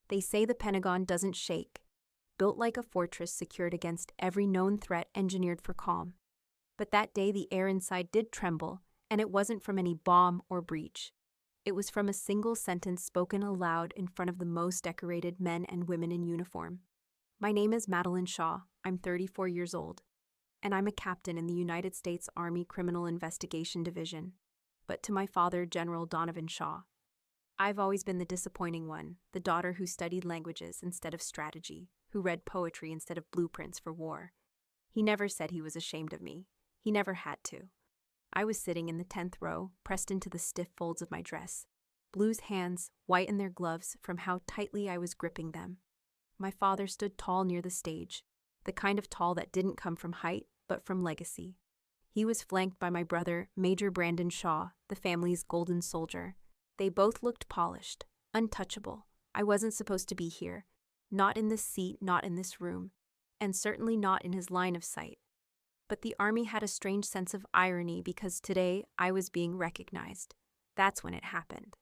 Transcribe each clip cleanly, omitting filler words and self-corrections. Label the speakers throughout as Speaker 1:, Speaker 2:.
Speaker 1: They say the Pentagon doesn't shake, built like a fortress secured against every known threat engineered for calm. But that day the air inside did tremble, and it wasn't from any bomb or breach. It was from a single sentence spoken aloud in front of the most decorated men and women in uniform. My name is Madeline Shaw. I'm 34 years old, and I'm a captain in the United States Army Criminal Investigation Division. But to my father, General Donovan Shaw, I've always been the disappointing one, the daughter who studied languages instead of strategy, who read poetry instead of blueprints for war. He never said he was ashamed of me. He never had to. I was sitting in the 10th row, pressed into the stiff folds of my dress, Blue's hands white in their gloves from how tightly I was gripping them. My father stood tall near the stage, the kind of tall that didn't come from height, but from legacy. He was flanked by my brother, Major Brandon Shaw, the family's golden soldier. They both looked polished, untouchable. I wasn't supposed to be here. Not in this seat, not in this room, and certainly not in his line of sight. But the Army had a strange sense of irony because today I was being recognized. That's when it happened.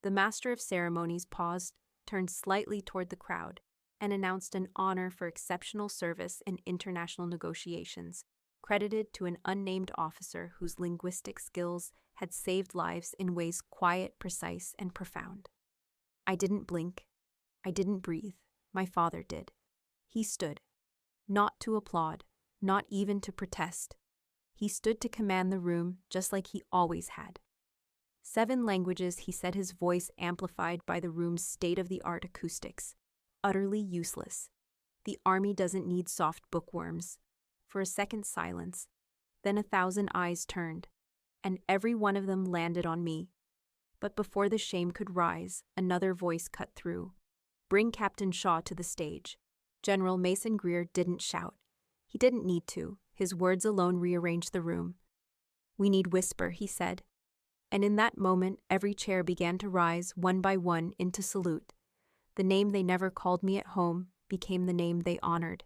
Speaker 1: The Master of Ceremonies paused, turned slightly toward the crowd, and announced an honor for exceptional service in international negotiations, credited to an unnamed officer whose linguistic skills had saved lives in ways quiet, precise, and profound. I didn't blink. I didn't breathe. My father did. He stood. Not to applaud, not even to protest. He stood to command the room just like he always had. 7 languages, he said, his voice amplified by the room's state-of-the-art acoustics. Utterly useless. The Army doesn't need soft bookworms. For a second silence, then 1,000 eyes turned, and every one of them landed on me. But before the shame could rise, another voice cut through. Bring Captain Shaw to the stage. General Mason Greer didn't shout. He didn't need to. His words alone rearranged the room. We need whisper, he said. And in that moment, every chair began to rise, one by one, into salute. The name they never called me at home became the name they honored.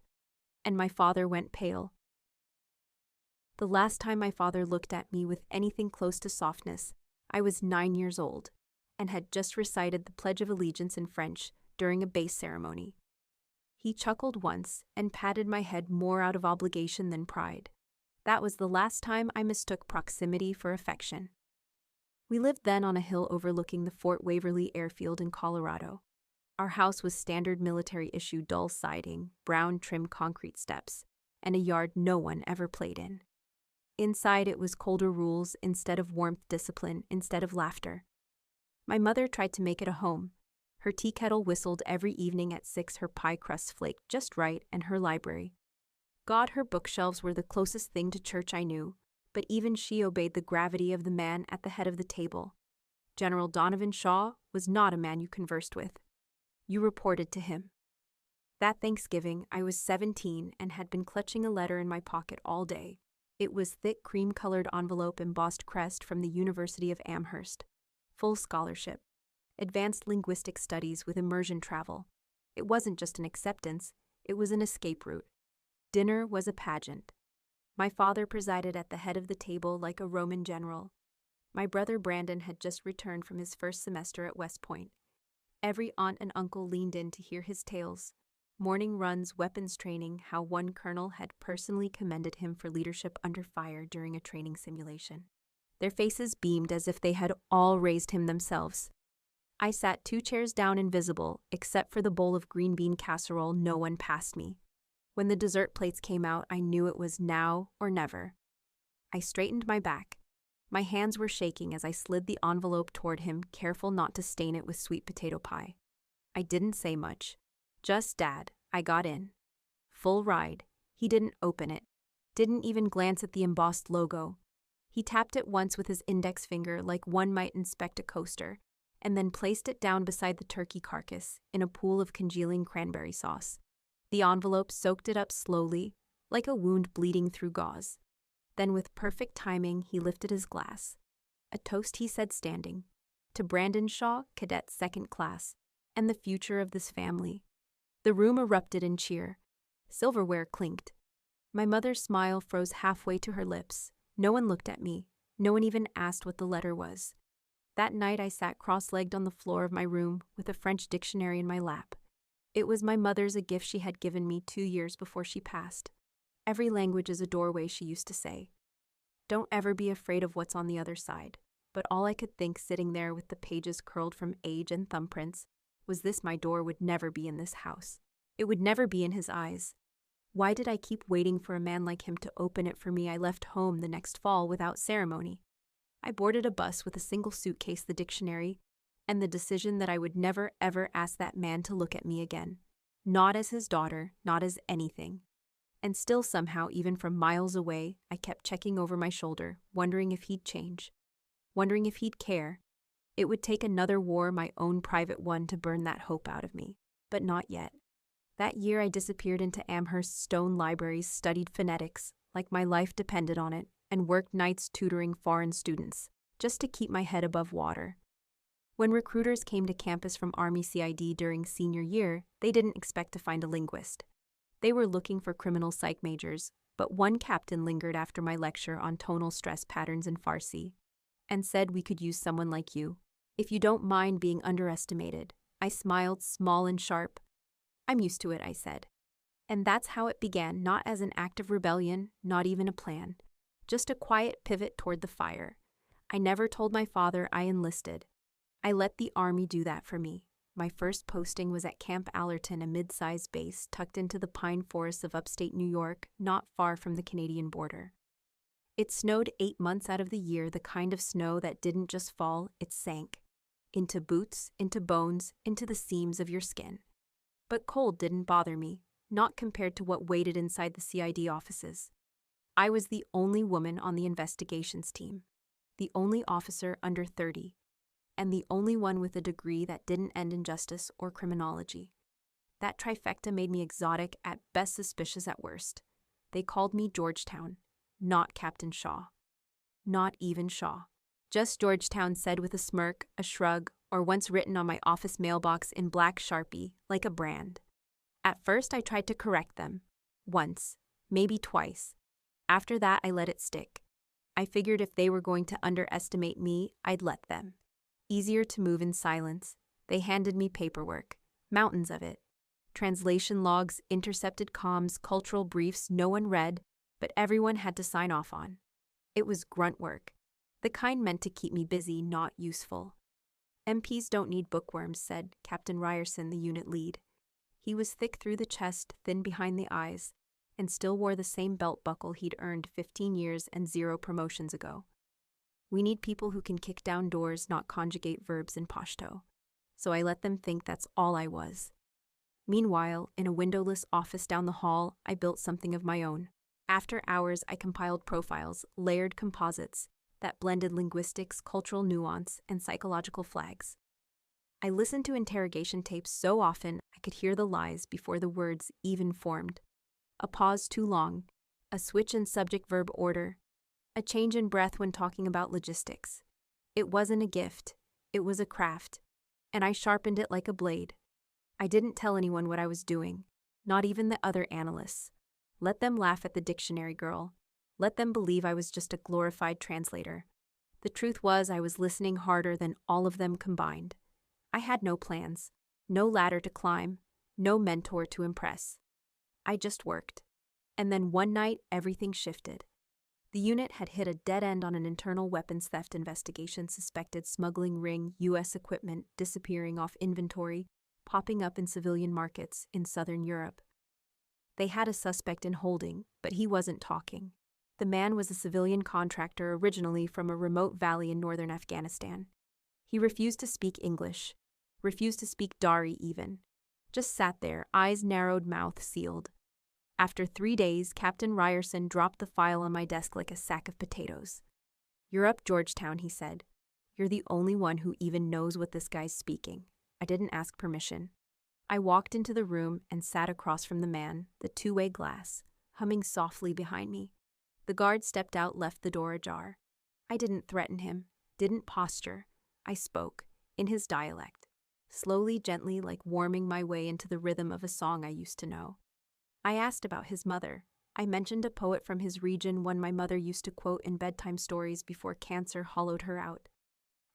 Speaker 1: And my father went pale. The last time my father looked at me with anything close to softness, I was 9 years old, and had just recited the Pledge of Allegiance in French during a base ceremony. He chuckled once and patted my head more out of obligation than pride. That was the last time I mistook proximity for affection. We lived then on a hill overlooking the Fort Waverly airfield in Colorado. Our house was standard military-issue dull siding, brown trim concrete steps, and a yard no one ever played in. Inside it was colder rules instead of warmth, discipline instead of laughter. My mother tried to make it a home. Her tea kettle whistled every evening at 6, her pie crusts flaked just right, and her library. God, her bookshelves were the closest thing to church I knew, but even she obeyed the gravity of the man at the head of the table. General Donovan Shaw was not a man you conversed with. You reported to him. That Thanksgiving, I was 17 and had been clutching a letter in my pocket all day. It was thick cream-colored envelope embossed crest from the University of Amherst. Full scholarship. Advanced linguistic studies with immersion travel. It wasn't just an acceptance, it was an escape route. Dinner was a pageant. My father presided at the head of the table like a Roman general. My brother Brandon had just returned from his first semester at West Point. Every aunt and uncle leaned in to hear his tales. Morning runs, weapons training, how one colonel had personally commended him for leadership under fire during a training simulation. Their faces beamed as if they had all raised him themselves. I sat 2 chairs down invisible, except for the bowl of green bean casserole. No one passed me. When the dessert plates came out, I knew it was now or never. I straightened my back. My hands were shaking as I slid the envelope toward him, careful not to stain it with sweet potato pie. I didn't say much. Just Dad. I got in. Full ride. He didn't open it. Didn't even glance at the embossed logo. He tapped it once with his index finger like one might inspect a coaster, and then placed it down beside the turkey carcass in a pool of congealing cranberry sauce. The envelope soaked it up slowly, like a wound bleeding through gauze. Then with perfect timing, he lifted his glass. A toast, he said, standing. To Brandon Shaw, Cadet 2nd Class, and the future of this family. The room erupted in cheer. Silverware clinked. My mother's smile froze halfway to her lips. No one looked at me. No one even asked what the letter was. That night I sat cross-legged on the floor of my room with a French dictionary in my lap, It was my mother's, a gift she had given me 2 years before she passed. Every language is a doorway, she used to say. Don't ever be afraid of what's on the other side. But all I could think, sitting there with the pages curled from age and thumbprints, was this: my door would never be in this house. It would never be in his eyes. Why did I keep waiting for a man like him to open it for me? I left home the next fall without ceremony. I boarded a bus with a single suitcase, the dictionary, and the decision that I would never ever ask that man to look at me again. Not as his daughter, not as anything. And still somehow, even from miles away, I kept checking over my shoulder, wondering if he'd change, wondering if he'd care. It would take another war, my own private one, to burn that hope out of me. But not yet. That year I disappeared into Amherst's stone libraries, studied phonetics, like my life depended on it, and worked nights tutoring foreign students, just to keep my head above water. When recruiters came to campus from Army CID during senior year, they didn't expect to find a linguist. They were looking for criminal psych majors, but one captain lingered after my lecture on tonal stress patterns in Farsi and said, we could use someone like you, if you don't mind being underestimated. I smiled, small and sharp. I'm used to it, I said. And that's how it began, not as an act of rebellion, not even a plan, just a quiet pivot toward the fire. I never told my father I enlisted. I let the Army do that for me. My first posting was at Camp Allerton, a mid-sized base tucked into the pine forests of upstate New York, not far from the Canadian border. It snowed 8 months out of the year, the kind of snow that didn't just fall, it sank. Into boots, into bones, into the seams of your skin. But cold didn't bother me, not compared to what waited inside the CID offices. I was the only woman on the investigations team, the only officer under 30. And the only one with a degree that didn't end in justice or criminology. That trifecta made me exotic, at best suspicious at worst. They called me Georgetown, not Captain Shaw. Not even Shaw. Just Georgetown, said with a smirk, a shrug, or once written on my office mailbox in black Sharpie, like a brand. At first I tried to correct them. Once, maybe twice. After that I let it stick. I figured if they were going to underestimate me, I'd let them. Easier to move in silence. They handed me paperwork, mountains of it. Translation logs, intercepted comms, cultural briefs no one read, but everyone had to sign off on. It was grunt work, the kind meant to keep me busy, not useful. MPs don't need bookworms, said Captain Ryerson, the unit lead. He was thick through the chest, thin behind the eyes, and still wore the same belt buckle he'd earned 15 years and 0 promotions ago. We need people who can kick down doors, not conjugate verbs in Pashto. So I let them think that's all I was. Meanwhile, in a windowless office down the hall, I built something of my own. After hours, I compiled profiles, layered composites, that blended linguistics, cultural nuance, and psychological flags. I listened to interrogation tapes so often I could hear the lies before the words even formed. A pause too long, a switch in subject-verb order, a change in breath when talking about logistics. It wasn't a gift, it was a craft, and I sharpened it like a blade. I didn't tell anyone what I was doing, not even the other analysts. Let them laugh at the dictionary girl. Let them believe I was just a glorified translator. The truth was I was listening harder than all of them combined. I had no plans, no ladder to climb, no mentor to impress. I just worked. And then one night, everything shifted. The unit had hit a dead end on an internal weapons theft investigation, suspected smuggling ring, U.S. equipment disappearing off inventory, popping up in civilian markets in southern Europe. They had a suspect in holding, but he wasn't talking. The man was a civilian contractor originally from a remote valley in northern Afghanistan. He refused to speak English, refused to speak Dari even. Just sat there, eyes narrowed, mouth sealed. After 3 days, Captain Ryerson dropped the file on my desk like a sack of potatoes. "You're up, Georgetown," he said. "You're the only one who even knows what this guy's speaking." I didn't ask permission. I walked into the room and sat across from the man, the two-way glass, humming softly behind me. The guard stepped out, left the door ajar. I didn't threaten him, didn't posture. I spoke, in his dialect, slowly, gently, like warming my way into the rhythm of a song I used to know. I asked about his mother. I mentioned a poet from his region, one my mother used to quote in bedtime stories before cancer hollowed her out.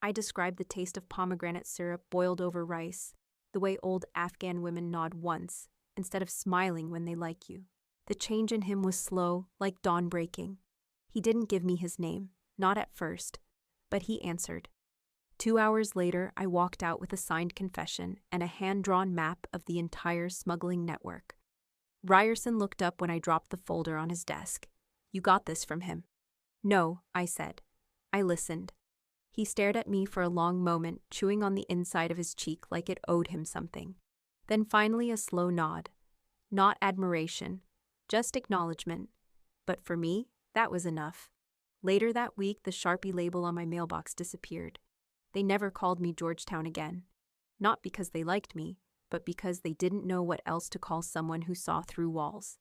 Speaker 1: I described the taste of pomegranate syrup boiled over rice, the the way old Afghan women nod once, instead of smiling when they like you. The change in him was slow, like dawn breaking. He didn't give me his name, not at first, but he answered. 2 hours later, I walked out with a signed confession and a hand-drawn map of the entire smuggling network. Ryerson looked up when I dropped the folder on his desk. "You got this from him?" "No," I said. I listened. He stared at me for a long moment, chewing on the inside of his cheek like it owed him something. Then finally a slow nod. Not admiration, just acknowledgement. But for me, that was enough. Later that week, the Sharpie label on my mailbox disappeared. They never called me Georgetown again. Not because they liked me, but because they didn't know what else to call someone who saw through walls.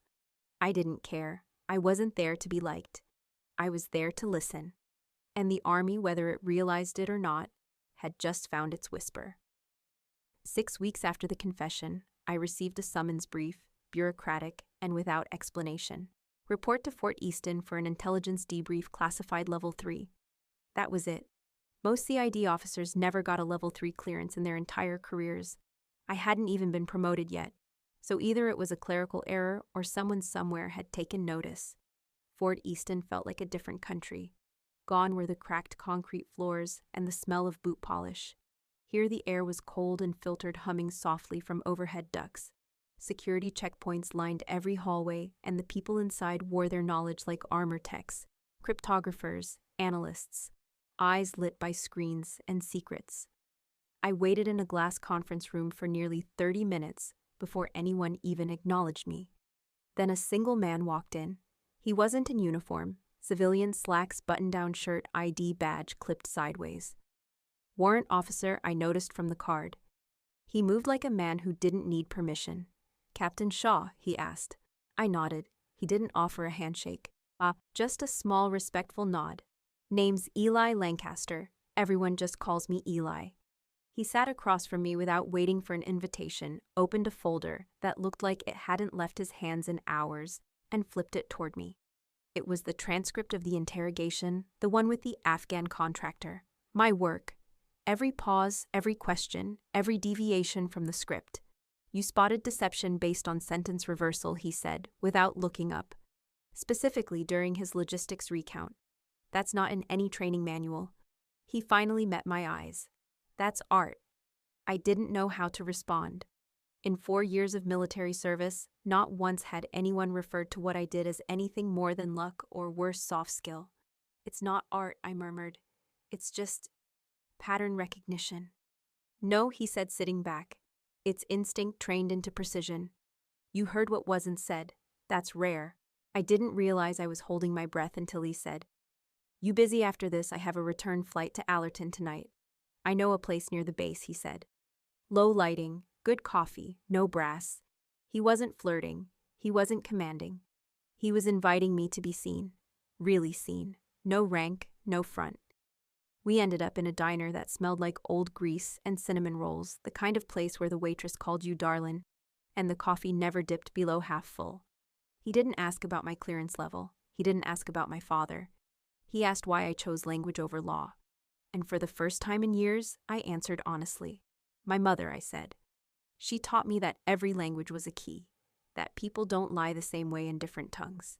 Speaker 1: I didn't care. I wasn't there to be liked. I was there to listen. And the Army, whether it realized it or not, had just found its whisper. 6 weeks after the confession, I received a summons brief, bureaucratic and without explanation. Report to Fort Easton for an intelligence debrief classified level 3. That was it. Most CID officers never got a level 3 clearance in their entire careers. I hadn't even been promoted yet, so either it was a clerical error or someone somewhere had taken notice. Fort Easton felt like a different country. Gone were the cracked concrete floors and the smell of boot polish. Here the air was cold and filtered, humming softly from overhead ducts. Security checkpoints lined every hallway, and the people inside wore their knowledge like armor techs, cryptographers, analysts, eyes lit by screens and secrets. I waited in a glass conference room for nearly 30 minutes before anyone even acknowledged me. Then a single man walked in. He wasn't in uniform, civilian slacks, button-down shirt, ID badge clipped sideways. Warrant officer, I noticed from the card. He moved like a man who didn't need permission. "Captain Shaw," he asked. I nodded. He didn't offer a handshake. Just a small, respectful nod. "Name's Eli Lancaster. Everyone just calls me Eli." He sat across from me without waiting for an invitation, opened a folder that looked like it hadn't left his hands in hours, and flipped it toward me. It was the transcript of the interrogation, the one with the Afghan contractor. My work. Every pause, every question, every deviation from the script. "You spotted deception based on sentence reversal," he said, without looking up. Specifically during his logistics recount. "That's not in any training manual." He finally met my eyes. "That's art." I didn't know how to respond. In 4 years of military service, not once had anyone referred to what I did as anything more than luck or worse, soft skill. "It's not art," I murmured. "It's just pattern recognition." "No," he said, sitting back. "It's instinct trained into precision. You heard what wasn't said. That's rare." I didn't realize I was holding my breath until he said, "You busy after this? I have a return flight to Allerton tonight." "I know a place near the base," he said. Low lighting, good coffee, no brass. He wasn't flirting. He wasn't commanding. He was inviting me to be seen. Really seen. No rank, no front. We ended up in a diner that smelled like old grease and cinnamon rolls, the kind of place where the waitress called you darlin', and the coffee never dipped below half full. He didn't ask about my clearance level. He didn't ask about my father. He asked why I chose language over law. And for the first time in years, I answered honestly. "My mother," I said. "She taught me that every language was a key, that people don't lie the same way in different tongues."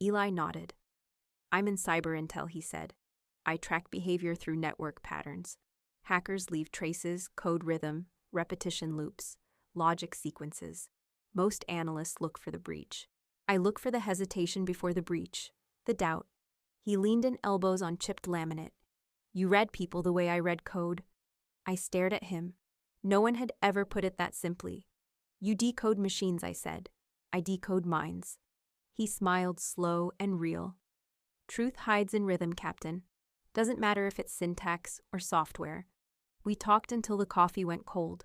Speaker 1: Eli nodded. "I'm in cyber intel," he said. "I track behavior through network patterns. Hackers leave traces, code rhythm, repetition loops, logic sequences. Most analysts look for the breach. I look for the hesitation before the breach, the doubt." He leaned in elbows on chipped laminate. "You read people the way I read code." I stared at him. No one had ever put it that simply. "You decode machines," I said. "I decode minds." He smiled, slow and real. "Truth hides in rhythm, Captain. Doesn't matter if it's syntax or software." We talked until the coffee went cold.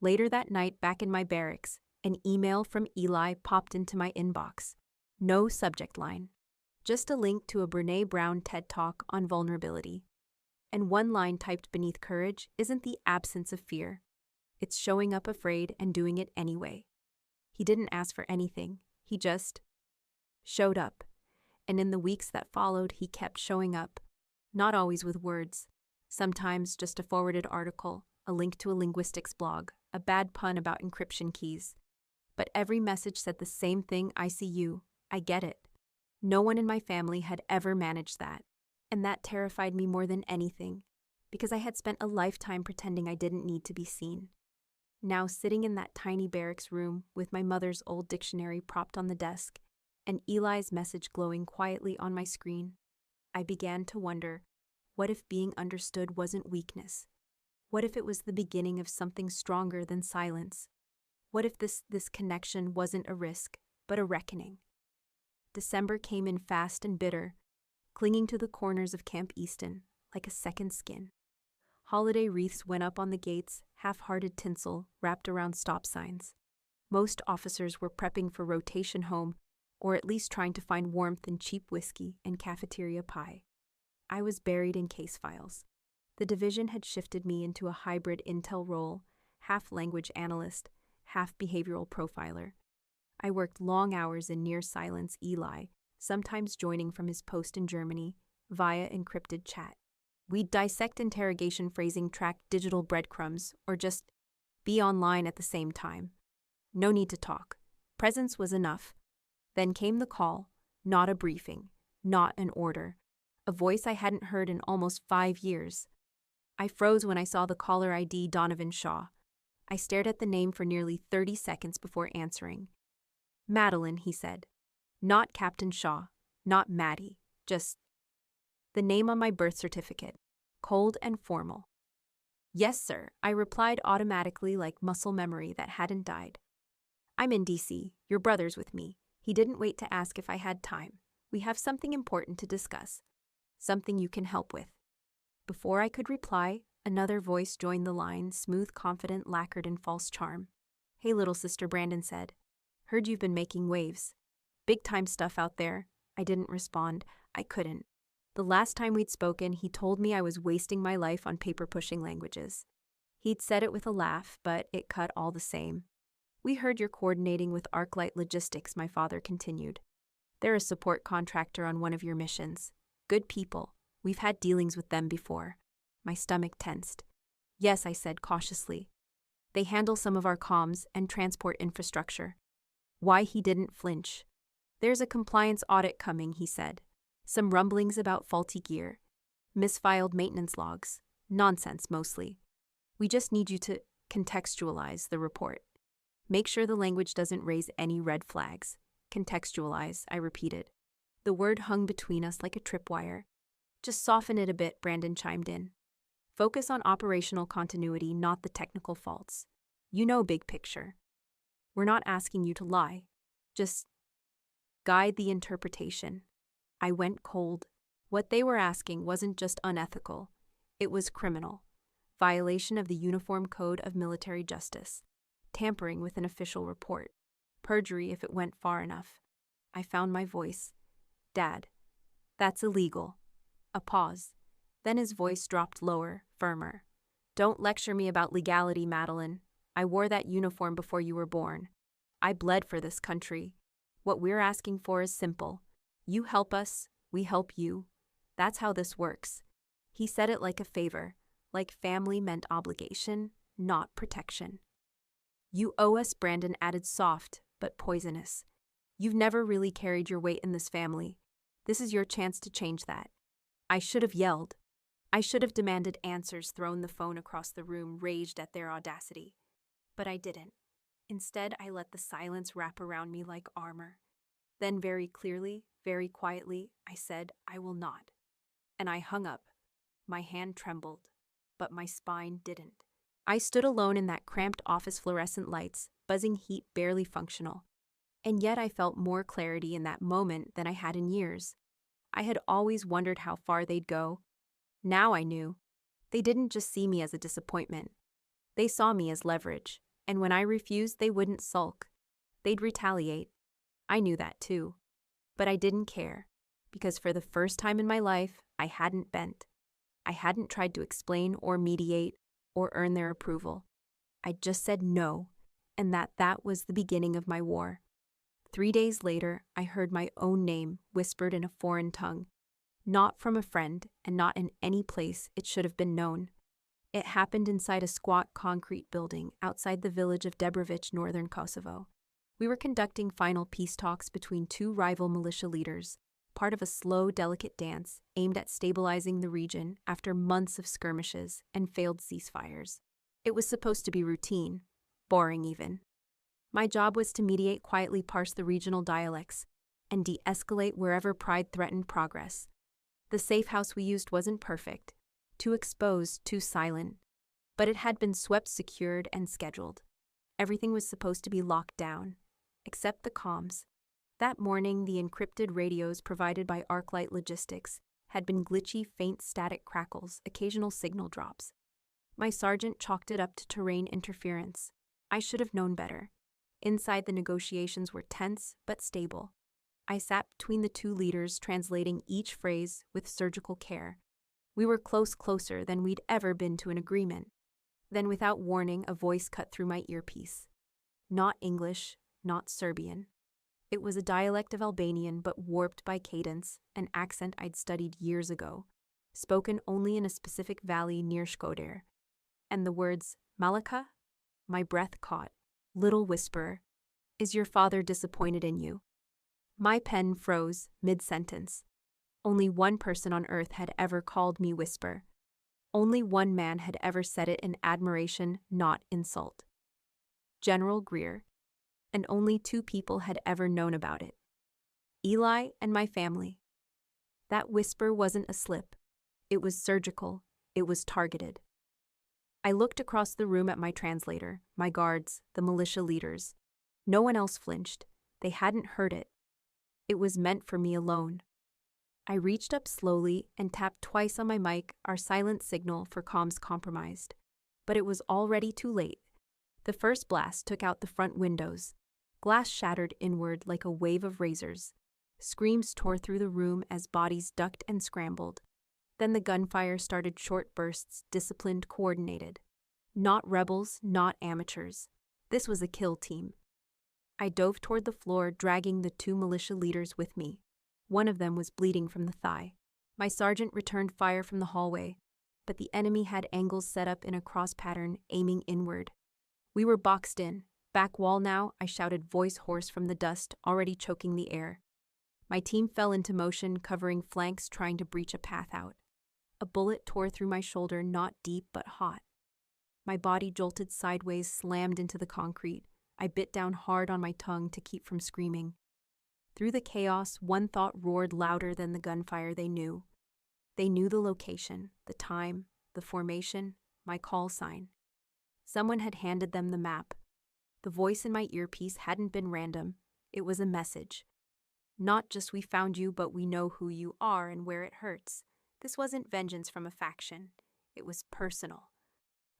Speaker 1: Later that night, back in my barracks, an email from Eli popped into my inbox. No subject line. Just a link to a Brené Brown TED Talk on vulnerability. And one line typed beneath courage isn't the absence of fear. It's showing up afraid and doing it anyway. He didn't ask for anything. He just showed up. And in the weeks that followed, he kept showing up. Not always with words. Sometimes just a forwarded article, a link to a linguistics blog, a bad pun about encryption keys. But every message said the same thing: I see you, I get it. No one in my family had ever managed that, and that terrified me more than anything, because I had spent a lifetime pretending I didn't need to be seen. Now, sitting in that tiny barracks room with my mother's old dictionary propped on the desk and Eli's message glowing quietly on my screen, I began to wonder, what if being understood wasn't weakness? What if it was the beginning of something stronger than silence? What if this connection wasn't a risk, but a reckoning? December came in fast and bitter, clinging to the corners of Camp Easton like a second skin. Holiday wreaths went up on the gates, half-hearted tinsel wrapped around stop signs. Most officers were prepping for rotation home, or at least trying to find warmth in cheap whiskey and cafeteria pie. I was buried in case files. The division had shifted me into a hybrid intel role, half language analyst, half behavioral profiler. I worked long hours in near silence Eli, sometimes joining from his post in Germany via encrypted chat. We'd dissect interrogation phrasing, track digital breadcrumbs, or just be online at the same time. No need to talk. Presence was enough. Then came the call, not a briefing, not an order, a voice I hadn't heard in almost 5 years. I froze when I saw the caller ID Donovan Shaw. I stared at the name for nearly 30 seconds before answering. Madeline, he said. Not Captain Shaw, not Maddie, just the name on my birth certificate, cold and formal. Yes, sir, I replied automatically like muscle memory that hadn't died. I'm in D.C., your brother's with me. He didn't wait to ask if I had time. We have something important to discuss. Something you can help with. Before I could reply, another voice joined the line, smooth, confident, lacquered in false charm. Hey, little sister, Brandon said. Heard you've been making waves. Big-time stuff out there. I didn't respond. I couldn't. The last time we'd spoken, he told me I was wasting my life on paper-pushing languages. He'd said it with a laugh, but it cut all the same. We heard you're coordinating with ArcLight Logistics, my father continued. They're a support contractor on one of your missions. Good people. We've had dealings with them before. My stomach tensed. Yes, I said cautiously. They handle some of our comms and transport infrastructure. Why he didn't flinch. There's a compliance audit coming, he said. Some rumblings about faulty gear. Misfiled maintenance logs. Nonsense, mostly. We just need you to contextualize the report. Make sure the language doesn't raise any red flags. Contextualize, I repeated. The word hung between us like a tripwire. Just soften it a bit, Brandon chimed in. Focus on operational continuity, not the technical faults. You know big picture. We're not asking you to lie. Just guide the interpretation. I went cold. What they were asking wasn't just unethical. It was criminal. Violation of the Uniform Code of Military Justice. Tampering with an official report. Perjury if it went far enough. I found my voice. Dad, that's illegal. A pause. Then his voice dropped lower, firmer. Don't lecture me about legality, Madeline. I wore that uniform before you were born. I bled for this country. What we're asking for is simple. You help us, we help you. That's how this works. He said it like a favor, like family meant obligation, not protection. You owe us, Brandon added, soft but poisonous. You've never really carried your weight in this family. This is your chance to change that. I should have yelled. I should have demanded answers, thrown the phone across the room, raged at their audacity. But I didn't. Instead, I let the silence wrap around me like armor. Then very clearly, very quietly, I said, I will not. And I hung up. My hand trembled, but my spine didn't. I stood alone in that cramped office, fluorescent lights, buzzing heat barely functional. And yet I felt more clarity in that moment than I had in years. I had always wondered how far they'd go. Now I knew. They didn't just see me as a disappointment. They saw me as leverage, and when I refused, they wouldn't sulk. They'd retaliate. I knew that too. But I didn't care, because for the first time in my life, I hadn't bent. I hadn't tried to explain or mediate or earn their approval. I just said no, and that was the beginning of my war. 3 days later, I heard my own name whispered in a foreign tongue, not from a friend and not in any place it should have been known. It happened inside a squat concrete building outside the village of Debrovic, northern Kosovo. We were conducting final peace talks between two rival militia leaders, part of a slow, delicate dance aimed at stabilizing the region after months of skirmishes and failed ceasefires. It was supposed to be routine, boring even. My job was to mediate, quietly parse the regional dialects, and de-escalate wherever pride threatened progress. The safe house we used wasn't perfect, too exposed, too silent, but it had been swept, secured, and scheduled. Everything was supposed to be locked down, except the comms. That morning, the encrypted radios provided by Arclight Logistics had been glitchy, faint static crackles, occasional signal drops. My sergeant chalked it up to terrain interference. I should have known better. Inside, the negotiations were tense but stable. I sat between the two leaders, translating each phrase with surgical care. We were closer than we'd ever been to an agreement. Then, without warning, a voice cut through my earpiece. Not English, not Serbian. It was a dialect of Albanian, but warped by cadence, an accent I'd studied years ago, spoken only in a specific valley near Shkodër. And the words, Malika? My breath caught. Little whisperer, is your father disappointed in you? My pen froze mid-sentence. Only one person on earth had ever called me whisper. Only one man had ever said it in admiration, not insult. General Greer. And only two people had ever known about it. Eli and my family. That whisper wasn't a slip. It was surgical. It was targeted. I looked across the room at my translator, my guards, the militia leaders. No one else flinched. They hadn't heard it. It was meant for me alone. I reached up slowly and tapped twice on my mic, our silent signal for comms compromised. But it was already too late. The first blast took out the front windows. Glass shattered inward like a wave of razors. Screams tore through the room as bodies ducked and scrambled. Then the gunfire started, short bursts, disciplined, coordinated. Not rebels, not amateurs. This was a kill team. I dove toward the floor, dragging the two militia leaders with me. One of them was bleeding from the thigh. My sergeant returned fire from the hallway, but the enemy had angles set up in a cross pattern, aiming inward. We were boxed in. Back wall now, I shouted, voice hoarse from the dust, already choking the air. My team fell into motion, covering flanks, trying to breach a path out. A bullet tore through my shoulder, not deep but hot. My body jolted sideways, slammed into the concrete. I bit down hard on my tongue to keep from screaming. Through the chaos, one thought roared louder than the gunfire. They knew. They knew the location, the time, the formation, my call sign. Someone had handed them the map. The voice in my earpiece hadn't been random. It was a message. Not just we found you, but we know who you are and where it hurts. This wasn't vengeance from a faction. It was personal.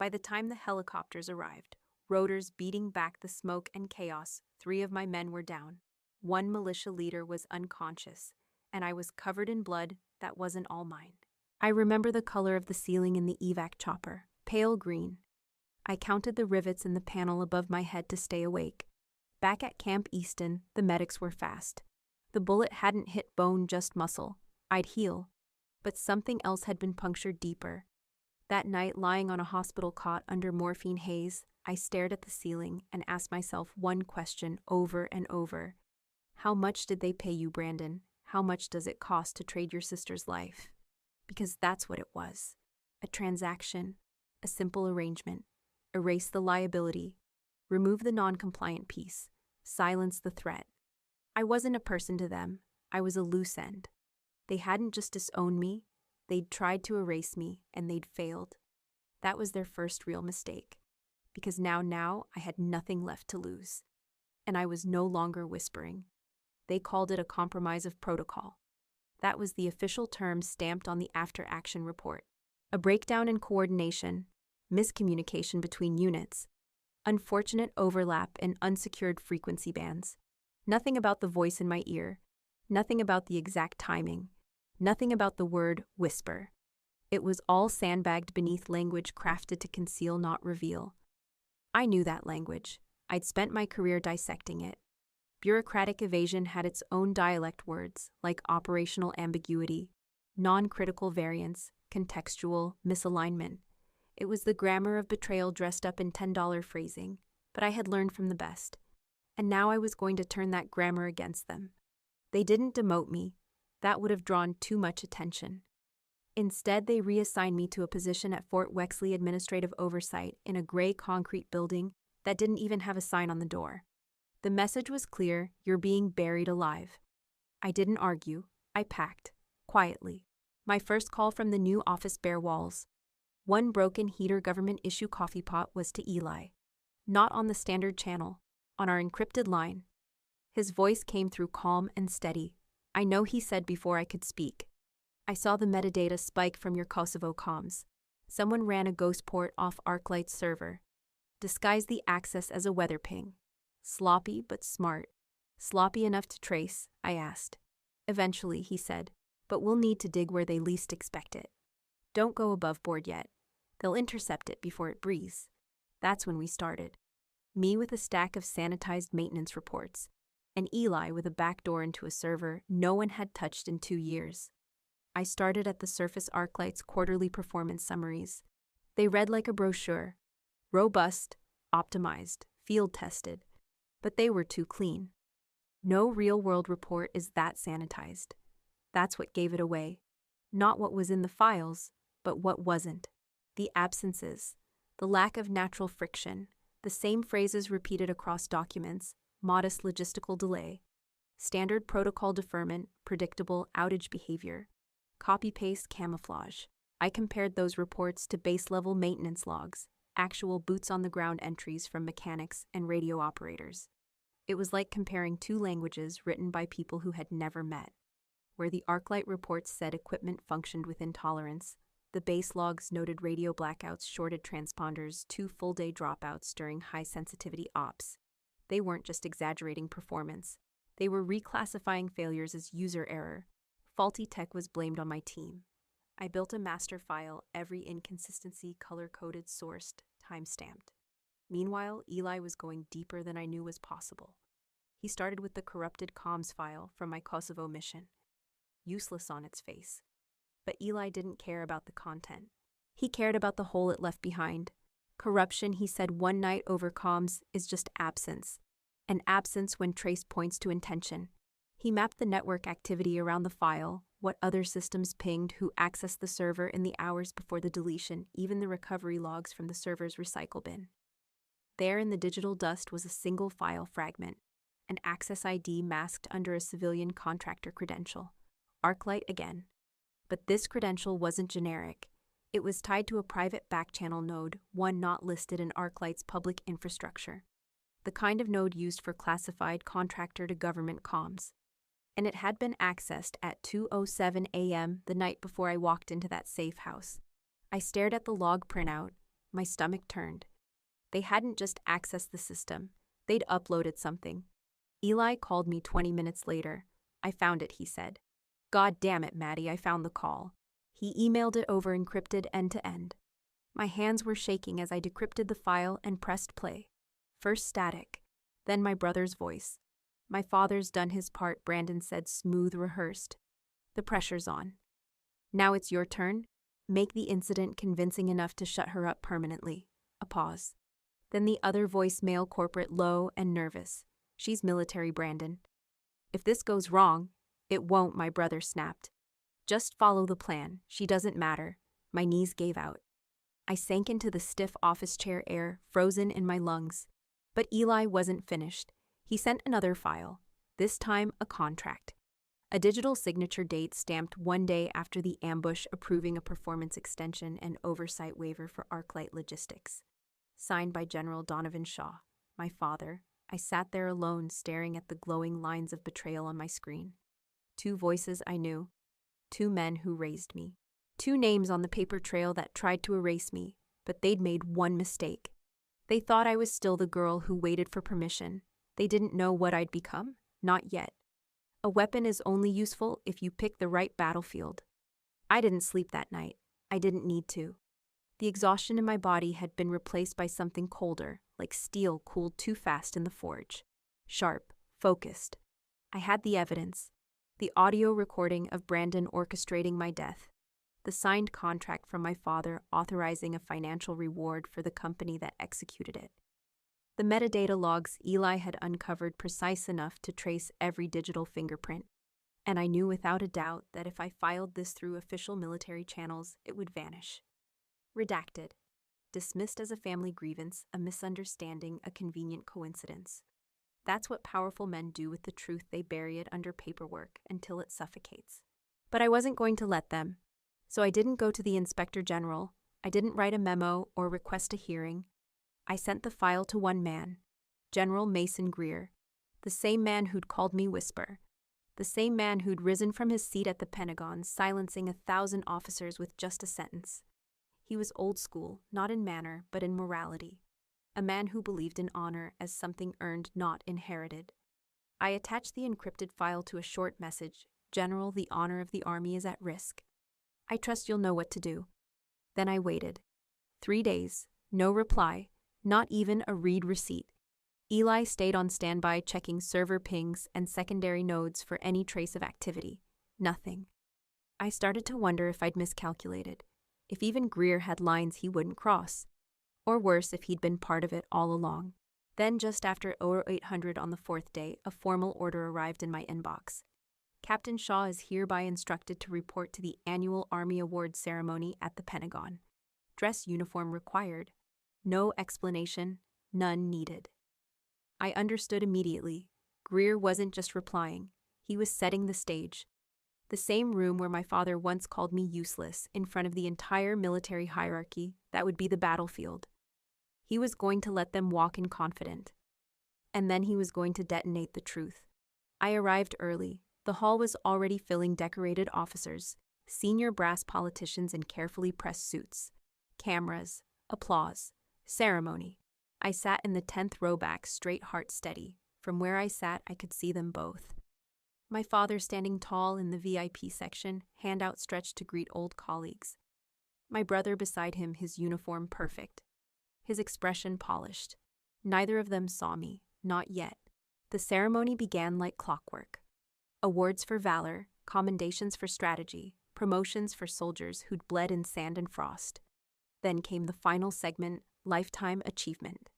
Speaker 1: By the time the helicopters arrived, rotors beating back the smoke and chaos, 3 of my men were down. 1 militia leader was unconscious, and I was covered in blood that wasn't all mine. I remember the color of the ceiling in the evac chopper, pale green. I counted the rivets in the panel above my head to stay awake. Back at Camp Easton, the medics were fast. The bullet hadn't hit bone, just muscle. I'd heal. But something else had been punctured deeper. That night, lying on a hospital cot under morphine haze, I stared at the ceiling and asked myself one question over and over. How much did they pay you, Brandon? How much does it cost to trade your sister's life? Because that's what it was. A transaction, a simple arrangement. Erase the liability, remove the non-compliant piece, silence the threat. I wasn't a person to them. I was a loose end. They hadn't just disowned me, they'd tried to erase me, and they'd failed. That was their first real mistake, because now I had nothing left to lose, and I was no longer whispering. They called it a compromise of protocol. That was the official term stamped on the after-action report. A breakdown in coordination, miscommunication between units, unfortunate overlap in unsecured frequency bands. Nothing about the voice in my ear, nothing about the exact timing, nothing about the word whisper. It was all sandbagged beneath language crafted to conceal, not reveal. I knew that language. I'd spent my career dissecting it. Bureaucratic evasion had its own dialect words, like operational ambiguity, non-critical variance, contextual misalignment. It was the grammar of betrayal dressed up in $10 phrasing, but I had learned from the best. And now I was going to turn that grammar against them. They didn't demote me. That would have drawn too much attention. Instead, they reassigned me to a position at Fort Wexley Administrative Oversight in a gray concrete building that didn't even have a sign on the door. The message was clear: you're being buried alive. I didn't argue. I packed, quietly. My first call from the new office bare walls. One broken heater government issue coffee pot was to Eli. Not on the standard channel, on our encrypted line. His voice came through calm and steady. I know, he said before I could speak. I saw the metadata spike from your Kosovo comms. Someone ran a ghost port off ArcLight's server. Disguised the access as a weather ping. Sloppy but smart. Sloppy enough to trace, I asked. Eventually, he said, but we'll need to dig where they least expect it. Don't go above board yet. They'll intercept it before it breathes. That's when we started. Me with a stack of sanitized maintenance reports, and Eli with a backdoor into a server no one had touched in 2 years. I started at the surface ArcLight's quarterly performance summaries. They read like a brochure. Robust, optimized, field-tested. But they were too clean. No real-world report is that sanitized. That's what gave it away. Not what was in the files, but what wasn't. The absences, the lack of natural friction, the same phrases repeated across documents, modest logistical delay, standard protocol deferment, predictable outage behavior, copy-paste camouflage. I compared those reports to base-level maintenance logs, actual boots-on-the-ground entries from mechanics and radio operators. It was like comparing 2 languages written by people who had never met. Where the ArcLight reports said equipment functioned within tolerance, the base logs noted radio blackouts, shorted transponders, 2 full-day dropouts during high-sensitivity ops. They weren't just exaggerating performance. They were reclassifying failures as user error. Faulty tech was blamed on my team. I built a master file, every inconsistency color-coded, sourced, time-stamped. Meanwhile, Eli was going deeper than I knew was possible. He started with the corrupted comms file from my Kosovo mission. Useless on its face. But Eli didn't care about the content. He cared about the hole it left behind. Corruption, he said one night over comms, is just absence. An absence when trace points to intention. He mapped the network activity around the file, what other systems pinged, who accessed the server in the hours before the deletion, even the recovery logs from the server's recycle bin. There in the digital dust was a single file fragment, an access ID masked under a civilian contractor credential. ArcLight again. But this credential wasn't generic. It was tied to a private backchannel node, one not listed in ArcLight's public infrastructure. The kind of node used for classified contractor-to-government comms. And it had been accessed at 2:07 a.m. the night before I walked into that safe house. I stared at the log printout. My stomach turned. They hadn't just accessed the system. They'd uploaded something. Eli called me 20 minutes later. I found it, he said. God damn it, Maddie, I found the call. He emailed it over encrypted end-to-end. My hands were shaking as I decrypted the file and pressed play. First static, then my brother's voice. My father's done his part, Brandon said, smooth, rehearsed. The pressure's on. Now it's your turn. Make the incident convincing enough to shut her up permanently. A pause. Then the other voice, male corporate, low and nervous. She's military, Brandon. If this goes wrong, it won't, my brother snapped. Just follow the plan. She doesn't matter. My knees gave out. I sank into the stiff office chair air, frozen in my lungs. But Eli wasn't finished. He sent another file, this time a contract. A digital signature date stamped 1 day after the ambush approving a performance extension and oversight waiver for ArcLight Logistics. Signed by General Donovan Shaw, my father. I sat there alone, staring at the glowing lines of betrayal on my screen. 2 voices I knew. 2 men who raised me. 2 names on the paper trail that tried to erase me, but they'd made one mistake. They thought I was still the girl who waited for permission. They didn't know what I'd become. Not yet. A weapon is only useful if you pick the right battlefield. I didn't sleep that night. I didn't need to. The exhaustion in my body had been replaced by something colder, like steel cooled too fast in the forge. Sharp, focused. I had the evidence. The audio recording of Brandon orchestrating my death. the signed contract from my father authorizing a financial reward for the company that executed it. The metadata logs Eli had uncovered precise enough to trace every digital fingerprint, and I knew without a doubt that if I filed this through official military channels, it would vanish. Redacted. Dismissed as a family grievance, a misunderstanding, a convenient coincidence. That's what powerful men do with the truth. They bury it under paperwork until it suffocates. But I wasn't going to let them. So I didn't go to the Inspector General. I didn't write a memo or request a hearing. I sent the file to one man, General Mason Greer, the same man who'd called me Whisper, the same man who'd risen from his seat at the Pentagon, silencing 1,000 officers with just a sentence. He was old school, not in manner, but in morality. A man who believed in honor as something earned, not inherited. I attached the encrypted file to a short message. General, the honor of the Army is at risk. I trust you'll know what to do. Then I waited. 3 days, no reply, not even a read receipt. Eli stayed on standby, checking server pings and secondary nodes for any trace of activity. Nothing. I started to wonder if I'd miscalculated, if even Greer had lines he wouldn't cross, or worse, if he'd been part of it all along. Then, just after 0800 on the 4th day, a formal order arrived in my inbox. Captain Shaw is hereby instructed to report to the annual Army Awards ceremony at the Pentagon. Dress uniform required. No explanation, none needed. I understood immediately. Greer wasn't just replying. He was setting the stage. The same room where my father once called me useless, in front of the entire military hierarchy, that would be the battlefield. He was going to let them walk in confident. And then he was going to detonate the truth. I arrived early. The hall was already filling decorated officers, senior brass politicians in carefully pressed suits. Cameras, applause, ceremony. I sat in the 10th row back, straight heart steady. From where I sat, I could see them both. My father standing tall in the VIP section, hand outstretched to greet old colleagues. My brother beside him, his uniform perfect. His expression polished. Neither of them saw me, not yet. The ceremony began like clockwork. Awards for valor, commendations for strategy, promotions for soldiers who'd bled in sand and frost. Then came the final segment, Lifetime Achievement.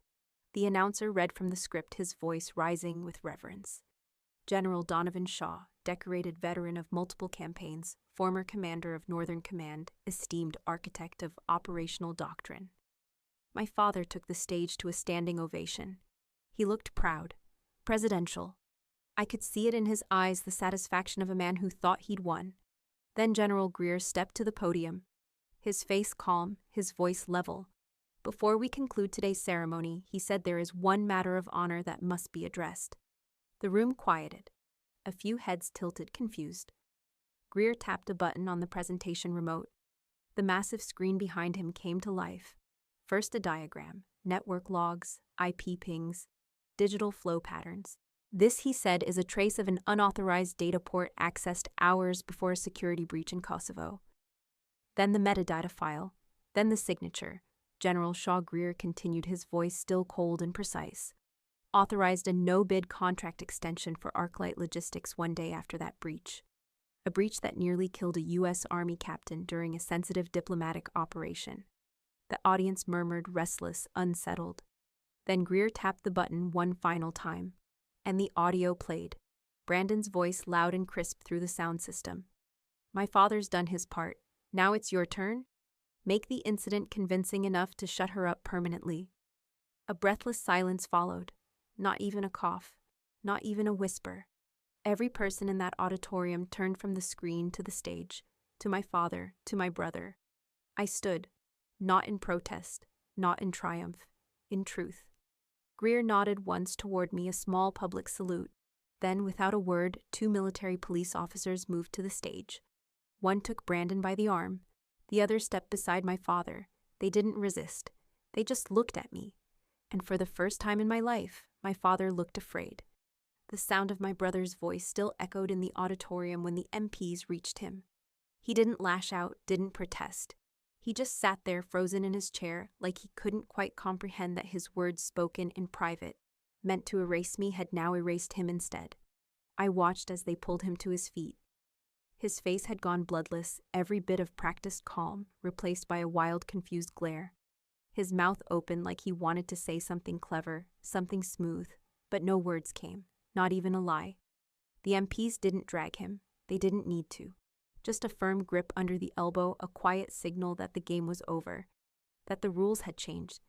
Speaker 1: The announcer read from the script, his voice rising with reverence. General Donovan Shaw, decorated veteran of multiple campaigns, former commander of Northern Command, esteemed architect of operational doctrine. My father took the stage to a standing ovation. He looked proud, presidential. I could see it in his eyes, the satisfaction of a man who thought he'd won. Then General Greer stepped to the podium, his face calm, his voice level. Before we conclude today's ceremony, he said there is one matter of honor that must be addressed. The room quieted. A few heads tilted, confused. Greer tapped a button on the presentation remote. The massive screen behind him came to life. First a diagram, network logs, IP pings, digital flow patterns. This, he said, is a trace of an unauthorized data port accessed hours before a security breach in Kosovo. Then the metadata file, then the signature. General Shaw Greer continued, his voice still cold and precise. Authorized a no-bid contract extension for Arclight Logistics 1 day after that breach. A breach that nearly killed a U.S. Army captain during a sensitive diplomatic operation. The audience murmured, restless, unsettled. Then Greer tapped the button one final time. And the audio played. Brandon's voice loud and crisp through the sound system. My father's done his part. Now it's your turn. Make the incident convincing enough to shut her up permanently. A breathless silence followed. Not even a cough. Not even a whisper. Every person in that auditorium turned from the screen to the stage, to my father, to my brother. I stood, not in protest, not in triumph, in truth. Greer nodded once toward me, a small public salute. Then, without a word, 2 military police officers moved to the stage. One took Brandon by the arm. The other stepped beside my father. They didn't resist. They just looked at me. And for the first time in my life, my father looked afraid. The sound of my brother's voice still echoed in the auditorium when the MPs reached him. He didn't lash out, didn't protest. He just sat there frozen in his chair, like he couldn't quite comprehend that his words spoken in private, meant to erase me, had now erased him instead. I watched as they pulled him to his feet. His face had gone bloodless, every bit of practiced calm replaced by a wild, confused glare. His mouth opened like he wanted to say something clever, something smooth, but no words came, not even a lie. The MPs didn't drag him. They didn't need to. Just a firm grip under the elbow, a quiet signal that the game was over, that the rules had changed.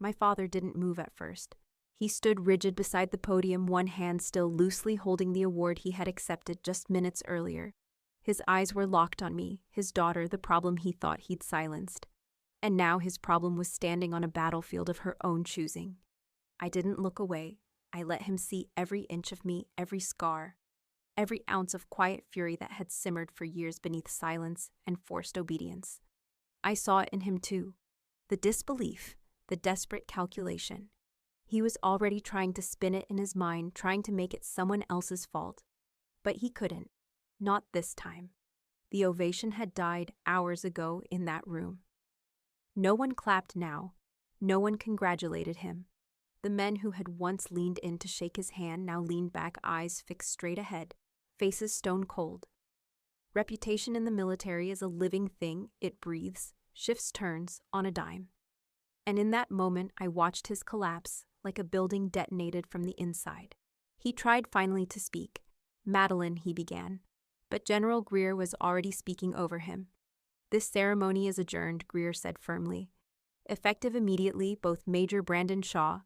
Speaker 1: My father didn't move at first. He stood rigid beside the podium, one hand still loosely holding the award he had accepted just minutes earlier. His eyes were locked on me, his daughter, the problem he thought he'd silenced. And now his problem was standing on a battlefield of her own choosing. I didn't look away. I let him see every inch of me, every scar, every ounce of quiet fury that had simmered for years beneath silence and forced obedience. I saw it in him too. The disbelief, the desperate calculation. He was already trying to spin it in his mind, trying to make it someone else's fault. But he couldn't. Not this time. The ovation had died hours ago in that room. No one clapped now. No one congratulated him. The men who had once leaned in to shake his hand now leaned back, eyes fixed straight ahead, faces stone cold. Reputation in the military is a living thing. It breathes, shifts turns on a dime. And in that moment, I watched his collapse, like a building detonated from the inside. He tried finally to speak. "Madeline," he began. But General Greer was already speaking over him. "This ceremony is adjourned," Greer said firmly. "Effective immediately, both Major Brandon Shaw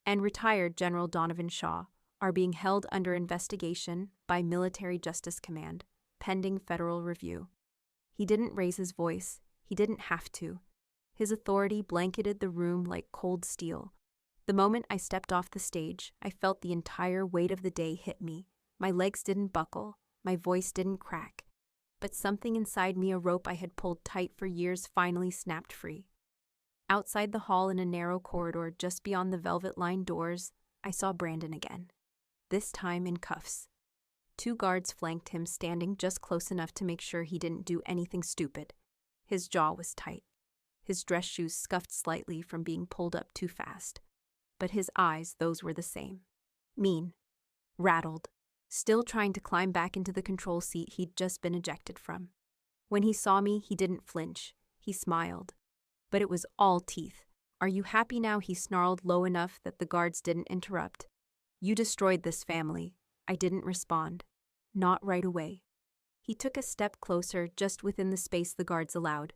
Speaker 1: and retired General Donovan Shaw are being held under investigation by Military Justice Command, pending federal review." He didn't raise his voice. He didn't have to. His authority blanketed the room like cold steel. The moment I stepped off the stage, I felt the entire weight of the day hit me. My legs didn't buckle. My voice didn't crack. But something inside me, a rope I had pulled tight for years, finally snapped free. Outside the hall in a narrow corridor just beyond the velvet-lined doors, I saw Brandon again. This time in cuffs. 2 guards flanked him, standing just close enough to make sure he didn't do anything stupid. His jaw was tight. His dress shoes scuffed slightly from being pulled up too fast. But his eyes, those were the same. Mean. Rattled. Still trying to climb back into the control seat he'd just been ejected from. When he saw me, he didn't flinch. He smiled. But it was all teeth. "Are you happy now?" he snarled low enough that the guards didn't interrupt. "You destroyed this family." I didn't respond. Not right away. He took a step closer, just within the space the guards allowed.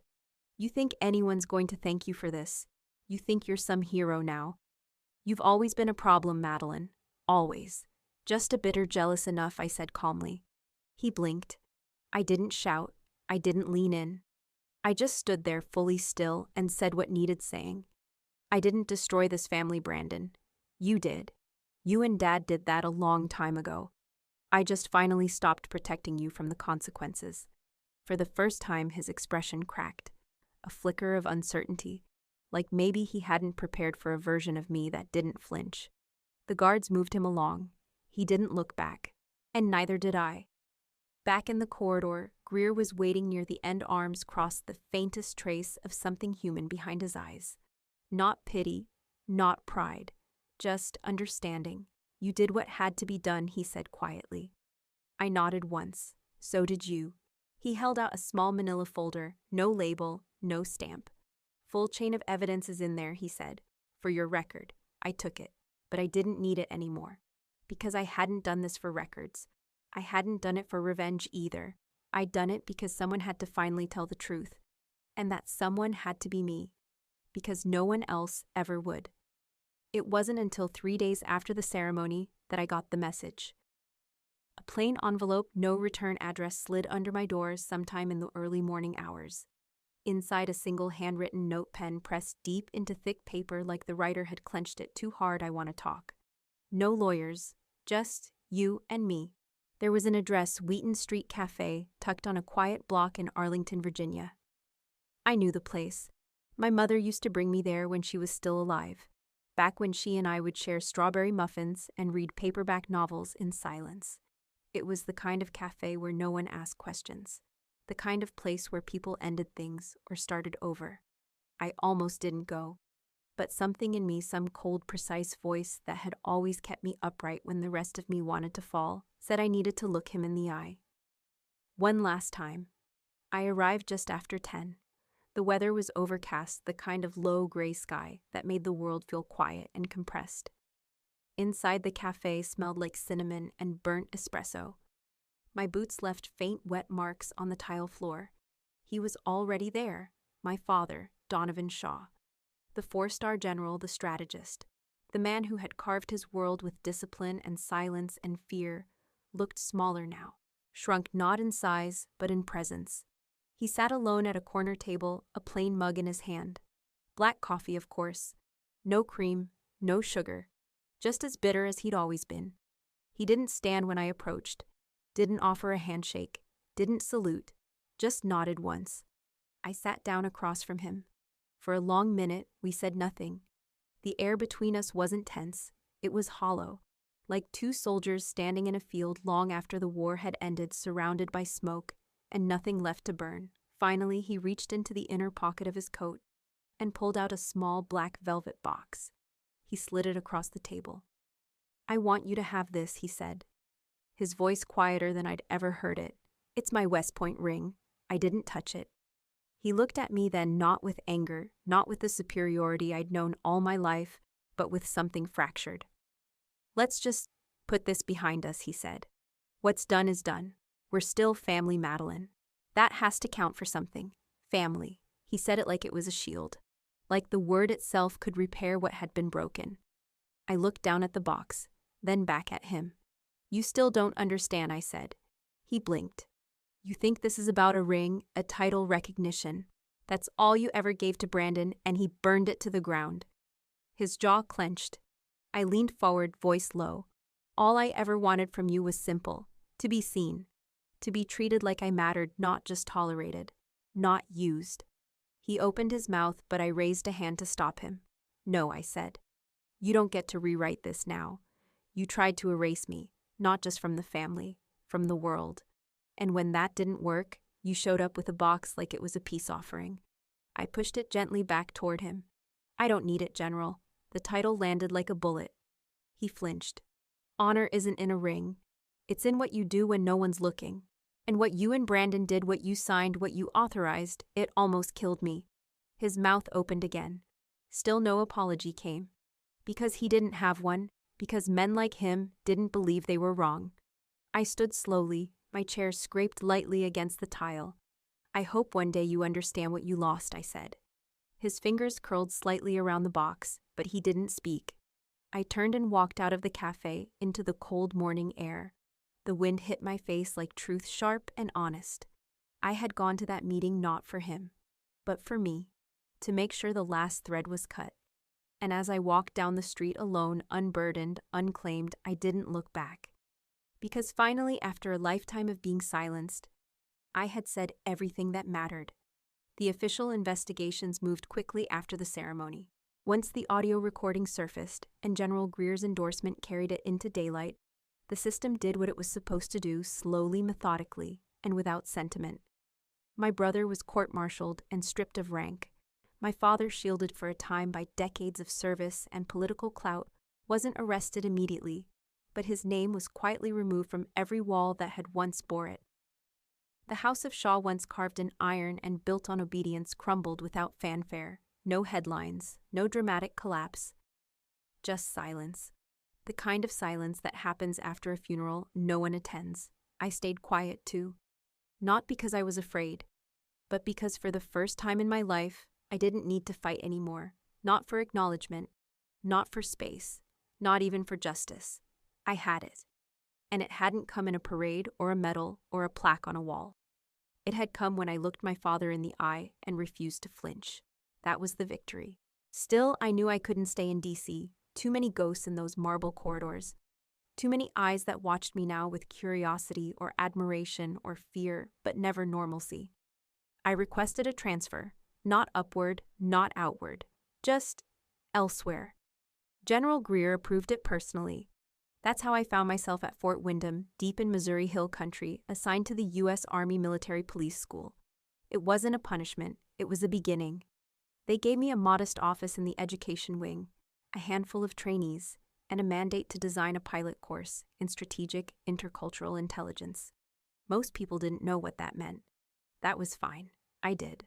Speaker 1: "You think anyone's going to thank you for this? You think you're some hero now? You've always been a problem, Madeline. Always. Just a bitter jealous enough," I said calmly. He blinked. I didn't shout. I didn't lean in. I just stood there fully still and said what needed saying. "I didn't destroy this family, Brandon. You did. You and Dad did that a long time ago. I just finally stopped protecting you from the consequences." For the first time, his expression cracked. A flicker of uncertainty, like maybe he hadn't prepared for a version of me that didn't flinch. The guards moved him along. He didn't look back. And neither did I. Back in the corridor, Greer was waiting near the end, arms crossed, the faintest trace of something human behind his eyes. Not pity, not pride, just understanding. "You did what had to be done," he said quietly. I nodded once. "So did you." He held out a small manila folder, no label, no stamp. "Full chain of evidence is in there," he said. "For your record." I took it, but I didn't need it anymore. Because I hadn't done this for records. I hadn't done it for revenge either. I'd done it because someone had to finally tell the truth. And that someone had to be me. Because no one else ever would. It wasn't until 3 days after the ceremony that I got the message. A plain envelope, no return address, slid under my doors sometime in the early morning hours. Inside, a single handwritten note pen pressed deep into thick paper like the writer had clenched it too hard. "I want to talk." No lawyers, just you and me. There was an address, Wheaton Street Cafe, tucked on a quiet block in Arlington, Virginia. I knew the place. My mother used to bring me there when she was still alive, back when she and I would share strawberry muffins and read paperback novels in silence. It was the kind of cafe where no one asked questions, the kind of place where people ended things or started over. I almost didn't go. But something in me, some cold, precise voice that had always kept me upright when the rest of me wanted to fall, said I needed to look him in the eye. One last time. I arrived just after 10. The weather was overcast, the kind of low gray sky that made the world feel quiet and compressed. Inside the cafe smelled like cinnamon and burnt espresso. My boots left faint wet marks on the tile floor. He was already there, my father, Donovan Shaw. The 4-star general, the strategist. The man who had carved his world with discipline and silence and fear, looked smaller now, shrunk not in size but in presence. He sat alone at a corner table, a plain mug in his hand. Black coffee, of course. No cream, no sugar. Just as bitter as he'd always been. He didn't stand when I approached, didn't offer a handshake, didn't salute, just nodded once. I sat down across from him. For a long minute, we said nothing. The air between us wasn't tense, it was hollow, like two soldiers standing in a field long after the war had ended, surrounded by smoke and nothing left to burn. Finally, he reached into the inner pocket of his coat and pulled out a small black velvet box. He slid it across the table. "I want you to have this," he said, his voice quieter than I'd ever heard it. "It's my West Point ring. I didn't touch it." He looked at me then, not with anger, not with the superiority I'd known all my life, but with something fractured. "Let's just put this behind us," he said. "What's done is done. We're still family, Madeline. That has to count for something. Family." He said it like it was a shield, like the word itself could repair what had been broken. I looked down at the box, then back at him. "You still don't understand," I said. He blinked. "You think this is about a ring, a title, recognition. That's all you ever gave to Brandon, and he burned it to the ground." His jaw clenched. I leaned forward, voice low. "All I ever wanted from you was simple. To be seen. To be treated like I mattered, not just tolerated. Not used." He opened his mouth, but I raised a hand to stop him. "No," I said. "You don't get to rewrite this now. You tried to erase me, not just from the family, from the world. And when that didn't work, you showed up with a box like it was a peace offering." I pushed it gently back toward him. "I don't need it, General." The title landed like a bullet. He flinched. "Honor isn't in a ring. It's in what you do when no one's looking. And what you and Brandon did, what you signed, what you authorized, it almost killed me." His mouth opened again. Still no apology came. Because he didn't have one, because men like him didn't believe they were wrong. I stood slowly, my chair scraped lightly against the tile. "I hope one day you understand what you lost," I said. His fingers curled slightly around the box, but he didn't speak. I turned and walked out of the cafe into the cold morning air. The wind hit my face like truth, sharp and honest. I had gone to that meeting not for him, but for me, to make sure the last thread was cut. And as I walked down the street alone, unburdened, unclaimed, I didn't look back. Because finally, after a lifetime of being silenced, I had said everything that mattered. The official investigations moved quickly after the ceremony. Once the audio recording surfaced and General Greer's endorsement carried it into daylight, the system did what it was supposed to do, slowly, methodically, and without sentiment. My brother was court-martialed and stripped of rank. My father, shielded for a time by decades of service and political clout, wasn't arrested immediately, but his name was quietly removed from every wall that had once bore it. The House of Shaw, once carved in iron and built on obedience, crumbled without fanfare. No headlines, no dramatic collapse. Just silence. The kind of silence that happens after a funeral no one attends. I stayed quiet too. Not because I was afraid, but because for the first time in my life, I didn't need to fight anymore. Not for acknowledgement, not for space, not even for justice. I had it. And it hadn't come in a parade or a medal or a plaque on a wall. It had come when I looked my father in the eye and refused to flinch. That was the victory. Still, I knew I couldn't stay in D.C. Too many ghosts in those marble corridors. Too many eyes that watched me now with curiosity or admiration or fear, but never normalcy. I requested a transfer. Not upward, not outward. Just elsewhere. General Greer approved it personally. That's how I found myself at Fort Windham, deep in Missouri Hill Country, assigned to the U.S. Army Military Police School. It wasn't a punishment, it was a beginning. They gave me a modest office in the education wing, a handful of trainees, and a mandate to design a pilot course in strategic intercultural intelligence. Most people didn't know what that meant. That was fine. I did.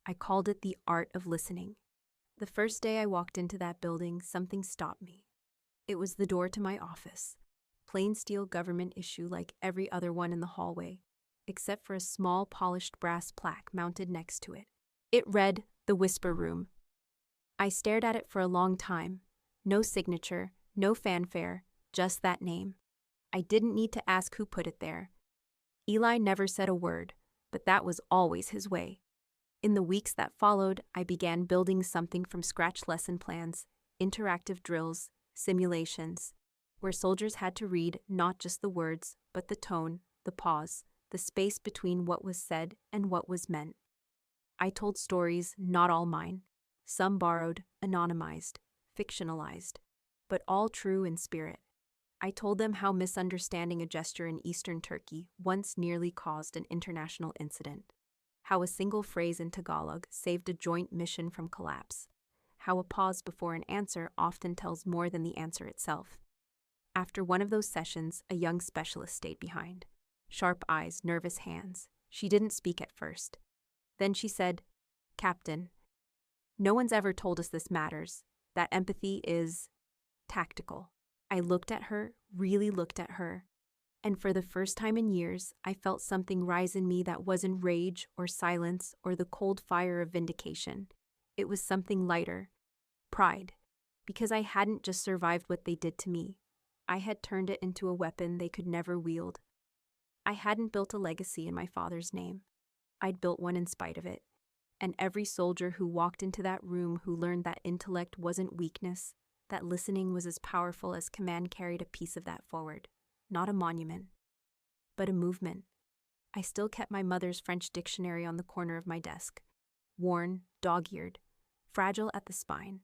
Speaker 1: I called it the art of listening. The first day I walked into that building, something stopped me. It was the door to my office. Plain steel government issue like every other one in the hallway, except for a small polished brass plaque mounted next to it. It read, "The Whisper Room." I stared at it for a long time. No signature, no fanfare, just that name. I didn't need to ask who put it there. Eli never said a word, but that was always his way. In the weeks that followed, I began building something from scratch: lesson plans, interactive drills, simulations, where soldiers had to read not just the words, but the tone, the pause, the space between what was said and what was meant. I told stories, not all mine. Some borrowed, anonymized, fictionalized, but all true in spirit. I told them how misunderstanding a gesture in Eastern Turkey once nearly caused an international incident, how a single phrase in Tagalog saved a joint mission from collapse, how a pause before an answer often tells more than the answer itself. After one of those sessions, a young specialist stayed behind. Sharp eyes, nervous hands. She didn't speak at first. Then she said, "Captain, no one's ever told us this matters, that empathy is tactical." I looked at her, really looked at her, and for the first time in years, I felt something rise in me that wasn't rage or silence or the cold fire of vindication. It was something lighter, pride, because I hadn't just survived what they did to me. I had turned it into a weapon they could never wield. I hadn't built a legacy in my father's name. I'd built one in spite of it. And every soldier who walked into that room who learned that intellect wasn't weakness, that listening was as powerful as command carried a piece of that forward. Not a monument, but a movement. I still kept my mother's French dictionary on the corner of my desk, worn, dog-eared, fragile at the spine.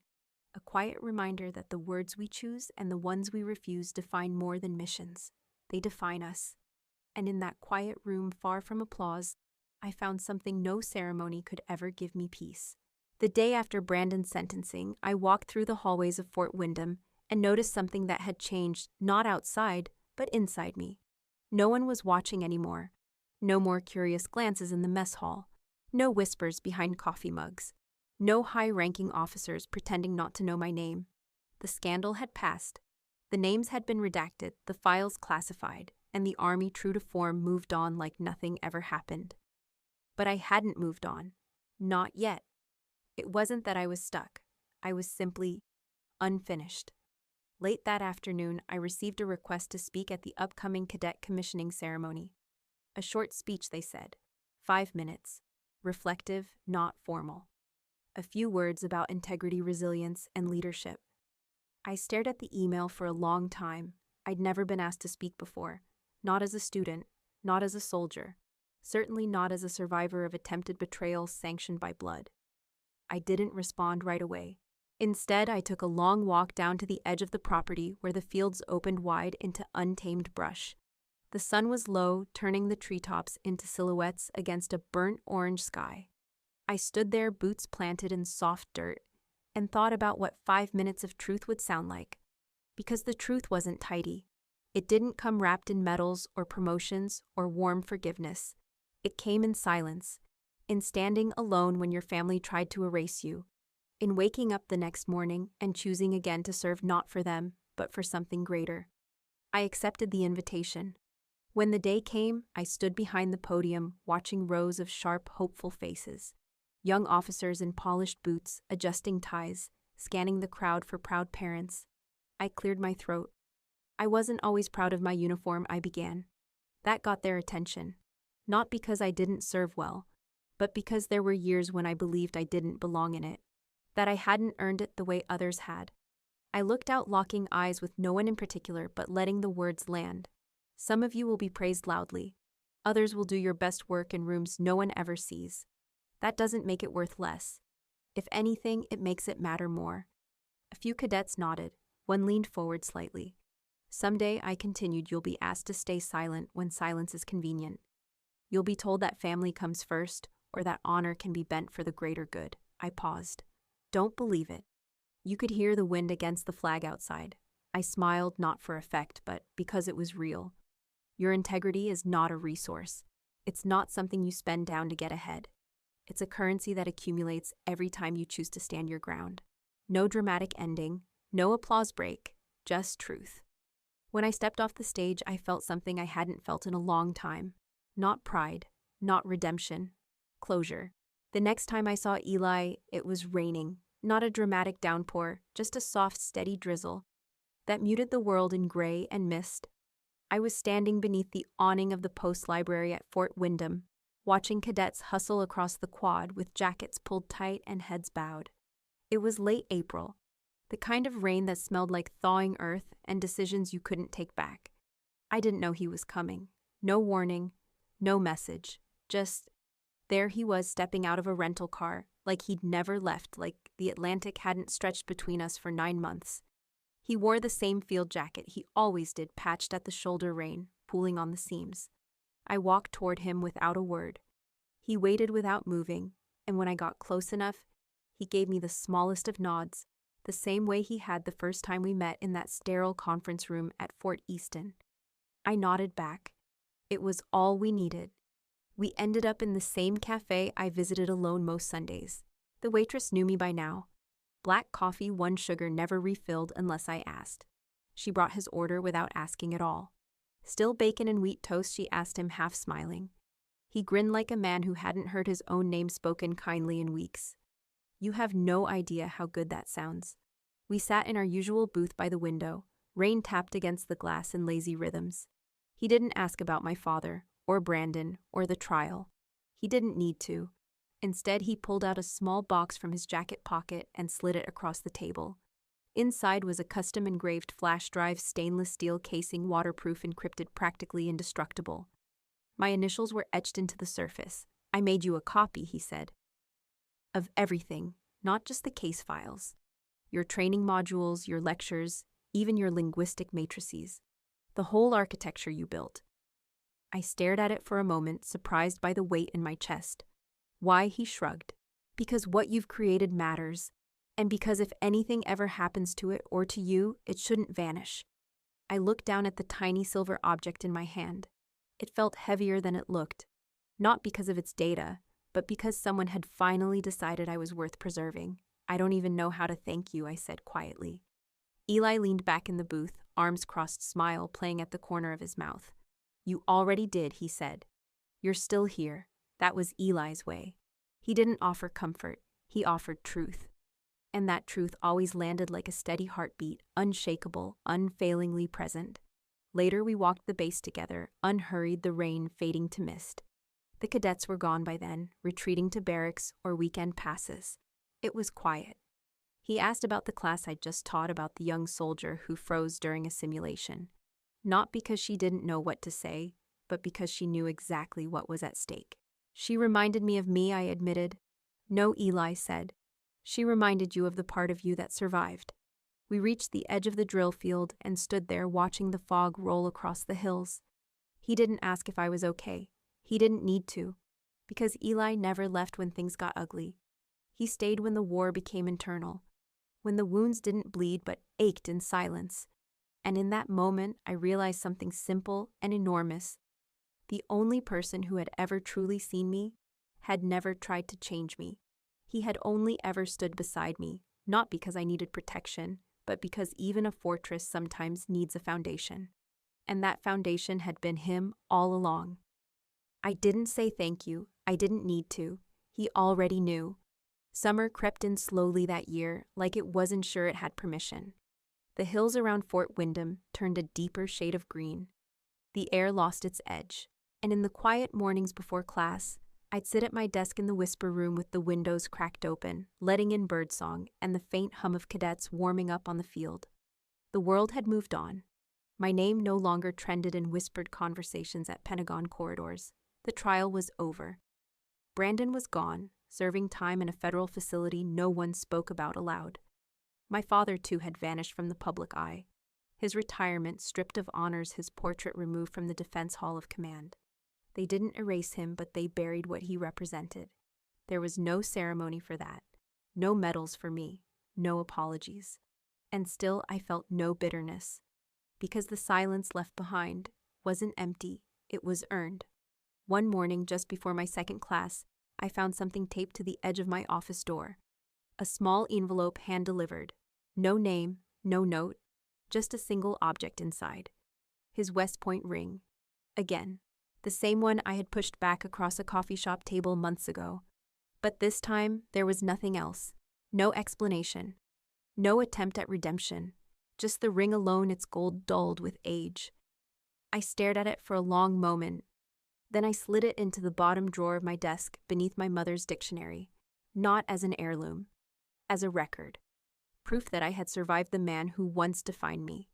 Speaker 1: A quiet reminder that the words we choose and the ones we refuse define more than missions. They define us. And in that quiet room far from applause, I found something no ceremony could ever give me peace. The day after Brandon's sentencing, I walked through the hallways of Fort Windham and noticed something that had changed, not outside, but inside me. No one was watching anymore. No more curious glances in the mess hall. No whispers behind coffee mugs. No high-ranking officers pretending not to know my name. The scandal had passed. The names had been redacted, the files classified, and the army, true to form, moved on like nothing ever happened. But I hadn't moved on. Not yet. It wasn't that I was stuck. I was simply unfinished. Late that afternoon, I received a request to speak at the upcoming cadet commissioning ceremony. A short speech, they said. 5 minutes. Reflective, not formal. A few words about integrity, resilience, and leadership. I stared at the email for a long time. I'd never been asked to speak before. Not as a student, not as a soldier. Certainly not as a survivor of attempted betrayal sanctioned by blood. I didn't respond right away. Instead, I took a long walk down to the edge of the property where the fields opened wide into untamed brush. The sun was low, turning the treetops into silhouettes against a burnt orange sky. I stood there, boots planted in soft dirt, and thought about what 5 minutes of truth would sound like. Because the truth wasn't tidy. It didn't come wrapped in medals or promotions or warm forgiveness. It came in silence, in standing alone when your family tried to erase you, in waking up the next morning and choosing again to serve not for them, but for something greater. I accepted the invitation. When the day came, I stood behind the podium, watching rows of sharp, hopeful faces. Young officers in polished boots, adjusting ties, scanning the crowd for proud parents. I cleared my throat. I wasn't always proud of my uniform, I began. That got their attention. Not because I didn't serve well, but because there were years when I believed I didn't belong in it, that I hadn't earned it the way others had. I looked out, locking eyes with no one in particular, but letting the words land. Some of you will be praised loudly. Others will do your best work in rooms no one ever sees. That doesn't make it worth less. If anything, it makes it matter more. A few cadets nodded. One leaned forward slightly. Someday, I continued, you'll be asked to stay silent when silence is convenient. You'll be told that family comes first, or that honor can be bent for the greater good. I paused. Don't believe it. You could hear the wind against the flag outside. I smiled, not for effect, but because it was real. Your integrity is not a resource. It's not something you spend down to get ahead. It's a currency that accumulates every time you choose to stand your ground. No dramatic ending, no applause break, just truth. When I stepped off the stage, I felt something I hadn't felt in a long time. Not pride, not redemption, closure. The next time I saw Eli, it was raining. Not a dramatic downpour, just a soft, steady drizzle that muted the world in gray and mist. I was standing beneath the awning of the post library at Fort Windham, watching cadets hustle across the quad with jackets pulled tight and heads bowed. It was late April, the kind of rain that smelled like thawing earth and decisions you couldn't take back. I didn't know he was coming. No warning, no message, just there he was stepping out of a rental car, like he'd never left, like the Atlantic hadn't stretched between us for 9 months. He wore the same field jacket he always did, patched at the shoulder, rain pooling on the seams. I walked toward him without a word. He waited without moving, and when I got close enough, he gave me the smallest of nods, the same way he had the first time we met in that sterile conference room at Fort Easton. I nodded back. It was all we needed. We ended up in the same cafe I visited alone most Sundays. The waitress knew me by now. Black coffee, 1 sugar, never refilled unless I asked. She brought his order without asking at all. Still bacon and wheat toast, she asked him, half smiling. He grinned like a man who hadn't heard his own name spoken kindly in weeks. You have no idea how good that sounds. We sat in our usual booth by the window. Rain tapped against the glass in lazy rhythms. He didn't ask about my father, or Brandon, or the trial. He didn't need to. Instead, he pulled out a small box from his jacket pocket and slid it across the table. Inside was a custom-engraved flash drive, stainless steel casing, waterproof, encrypted, practically indestructible. My initials were etched into the surface. I made you a copy, he said. Of everything, not just the case files. Your training modules, your lectures, even your linguistic matrices. The whole architecture you built. I stared at it for a moment, surprised by the weight in my chest. Why, he shrugged. Because what you've created matters, and because if anything ever happens to it or to you, it shouldn't vanish. I looked down at the tiny silver object in my hand. It felt heavier than it looked, not because of its data, but because someone had finally decided I was worth preserving. I don't even know how to thank you, I said quietly. Eli leaned back in the booth, arms crossed, smile playing at the corner of his mouth. You already did, he said. You're still here. That was Eli's way. He didn't offer comfort, he offered truth. And that truth always landed like a steady heartbeat, unshakable, unfailingly present. Later we walked the base together, unhurried, the rain fading to mist. The cadets were gone by then, retreating to barracks or weekend passes. It was quiet. He asked about the class I'd just taught, about the young soldier who froze during a simulation. Not because she didn't know what to say, but because she knew exactly what was at stake. She reminded me of me, I admitted. No, Eli said. She reminded you of the part of you that survived. We reached the edge of the drill field and stood there watching the fog roll across the hills. He didn't ask if I was okay. He didn't need to, because Eli never left when things got ugly. He stayed when the war became internal, when the wounds didn't bleed but ached in silence. And in that moment, I realized something simple and enormous. The only person who had ever truly seen me had never tried to change me. He had only ever stood beside me, not because I needed protection, but because even a fortress sometimes needs a foundation. And that foundation had been him all along. I didn't say thank you. I didn't need to. He already knew. Summer crept in slowly that year, like it wasn't sure it had permission. The hills around Fort Windham turned a deeper shade of green. The air lost its edge, and in the quiet mornings before class, I'd sit at my desk in the whisper room with the windows cracked open, letting in birdsong and the faint hum of cadets warming up on the field. The world had moved on. My name no longer trended in whispered conversations at Pentagon corridors. The trial was over. Brandon was gone, serving time in a federal facility no one spoke about aloud. My father, too, had vanished from the public eye. His retirement stripped of honors, his portrait removed from the Defense Hall of Command. They didn't erase him, but they buried what he represented. There was no ceremony for that, no medals for me, no apologies. And still I felt no bitterness, because the silence left behind, wasn't empty, it was earned. One morning, just before my second class, I found something taped to the edge of my office door. A small envelope hand-delivered. No name, no note, just a single object inside. His West Point ring. Again, the same one I had pushed back across a coffee shop table months ago. But this time, there was nothing else. No explanation. No attempt at redemption. Just the ring alone, its gold dulled with age. I stared at it for a long moment. Then I slid it into the bottom drawer of my desk beneath my mother's dictionary. Not as an heirloom. As a record. Proof that I had survived the man who once defined me.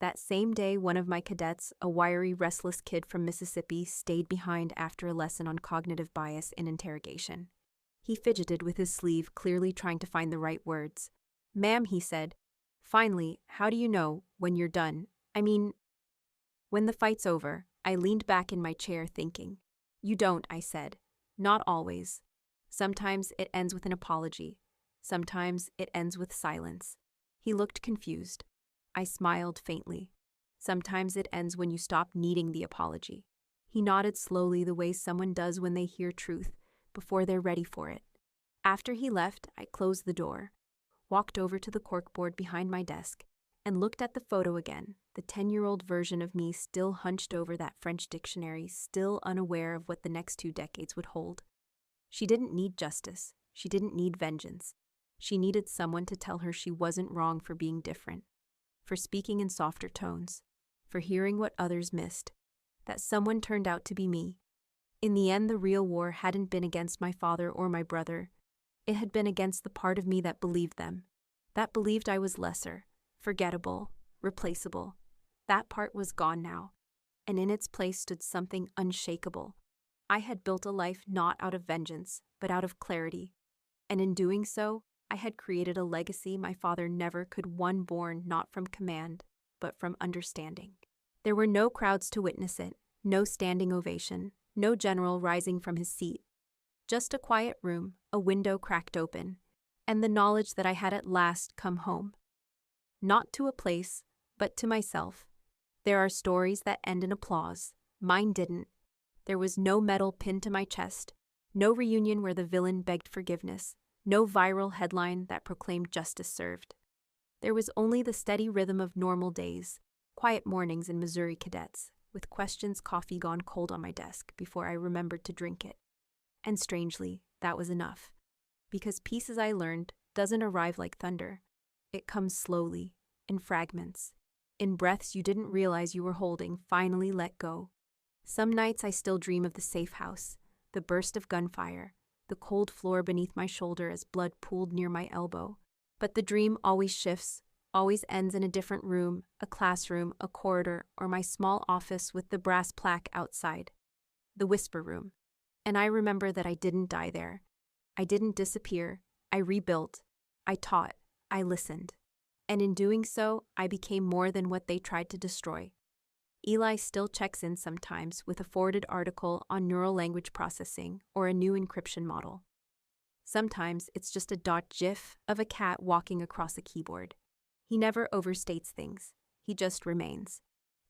Speaker 1: That same day, one of my cadets, a wiry, restless kid from Mississippi, stayed behind after a lesson on cognitive bias in interrogation. He fidgeted with his sleeve, clearly trying to find the right words. "Ma'am," he said, "finally, how do you know when you're done? I mean, when the fight's over?" I leaned back in my chair thinking. "You don't," I said. "Not always. Sometimes it ends with an apology. Sometimes it ends with silence." He looked confused. I smiled faintly. "Sometimes it ends when you stop needing the apology." He nodded slowly, the way someone does when they hear truth, before they're ready for it. After he left, I closed the door, walked over to the corkboard behind my desk, and looked at the photo again, the 10-year-old version of me still hunched over that French dictionary, still unaware of what the next 2 decades would hold. She didn't need justice. She didn't need vengeance. She needed someone to tell her she wasn't wrong for being different, for speaking in softer tones, for hearing what others missed. That someone turned out to be me. In the end, the real war hadn't been against my father or my brother. It had been against the part of me that believed them, that believed I was lesser, forgettable, replaceable. That part was gone now, and in its place stood something unshakable. I had built a life not out of vengeance, but out of clarity, and in doing so, I had created a legacy my father never could, one born not from command, but from understanding. There were no crowds to witness it, no standing ovation, no general rising from his seat. Just a quiet room, a window cracked open, and the knowledge that I had at last come home. Not to a place, but to myself. There are stories that end in applause. Mine didn't. There was no medal pinned to my chest, no reunion where the villain begged forgiveness, no viral headline that proclaimed justice served. There was only the steady rhythm of normal days, quiet mornings in Missouri cadets, with questions coffee gone cold on my desk before I remembered to drink it. And strangely, that was enough. Because peace, as I learned, doesn't arrive like thunder. It comes slowly, in fragments, in breaths you didn't realize you were holding, finally let go. Some nights I still dream of the safe house, the burst of gunfire, the cold floor beneath my shoulder as blood pooled near my elbow. But the dream always shifts, always ends in a different room, a classroom, a corridor, or my small office with the brass plaque outside. The whisper room. And I remember that I didn't die there. I didn't disappear. I rebuilt. I taught. I listened. And in doing so, I became more than what they tried to destroy. Eli still checks in sometimes with a forwarded article on neural language processing or a new encryption model. Sometimes it's just a .gif of a cat walking across a keyboard. He never overstates things. He just remains,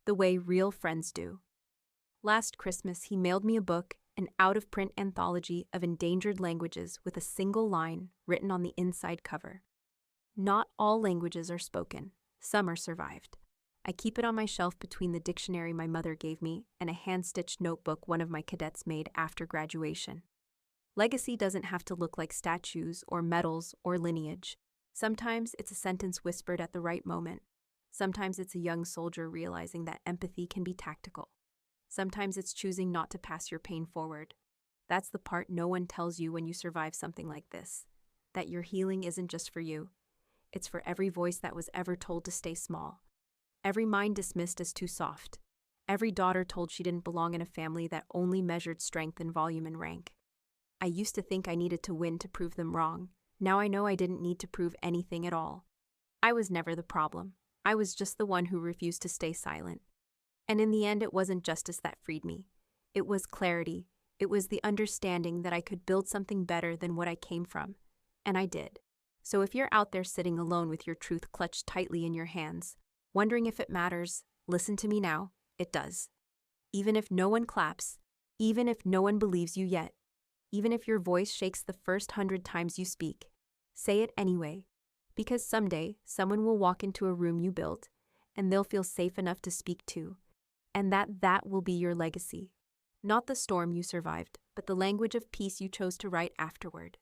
Speaker 1: the way real friends do. Last Christmas, he mailed me a book, an out-of-print anthology of endangered languages with a single line written on the inside cover. Not all languages are spoken. Some are survived. I keep it on my shelf between the dictionary my mother gave me and a hand-stitched notebook one of my cadets made after graduation. Legacy doesn't have to look like statues or medals or lineage. Sometimes it's a sentence whispered at the right moment. Sometimes it's a young soldier realizing that empathy can be tactical. Sometimes it's choosing not to pass your pain forward. That's the part no one tells you when you survive something like this. That your healing isn't just for you. It's for every voice that was ever told to stay small. Every mind dismissed as too soft. Every daughter told she didn't belong in a family that only measured strength in volume and rank. I used to think I needed to win to prove them wrong. Now I know I didn't need to prove anything at all. I was never the problem. I was just the one who refused to stay silent. And in the end, it wasn't justice that freed me. It was clarity. It was the understanding that I could build something better than what I came from. And I did. So if you're out there sitting alone with your truth clutched tightly in your hands, wondering if it matters, listen to me now. it does. Even if no one claps, even if no one believes you yet, even if your voice shakes the first 100 times you speak, say it anyway. Because someday, someone will walk into a room you built, and they'll feel safe enough to speak to. And that will be your legacy. Not the storm you survived, but the language of peace you chose to write afterward.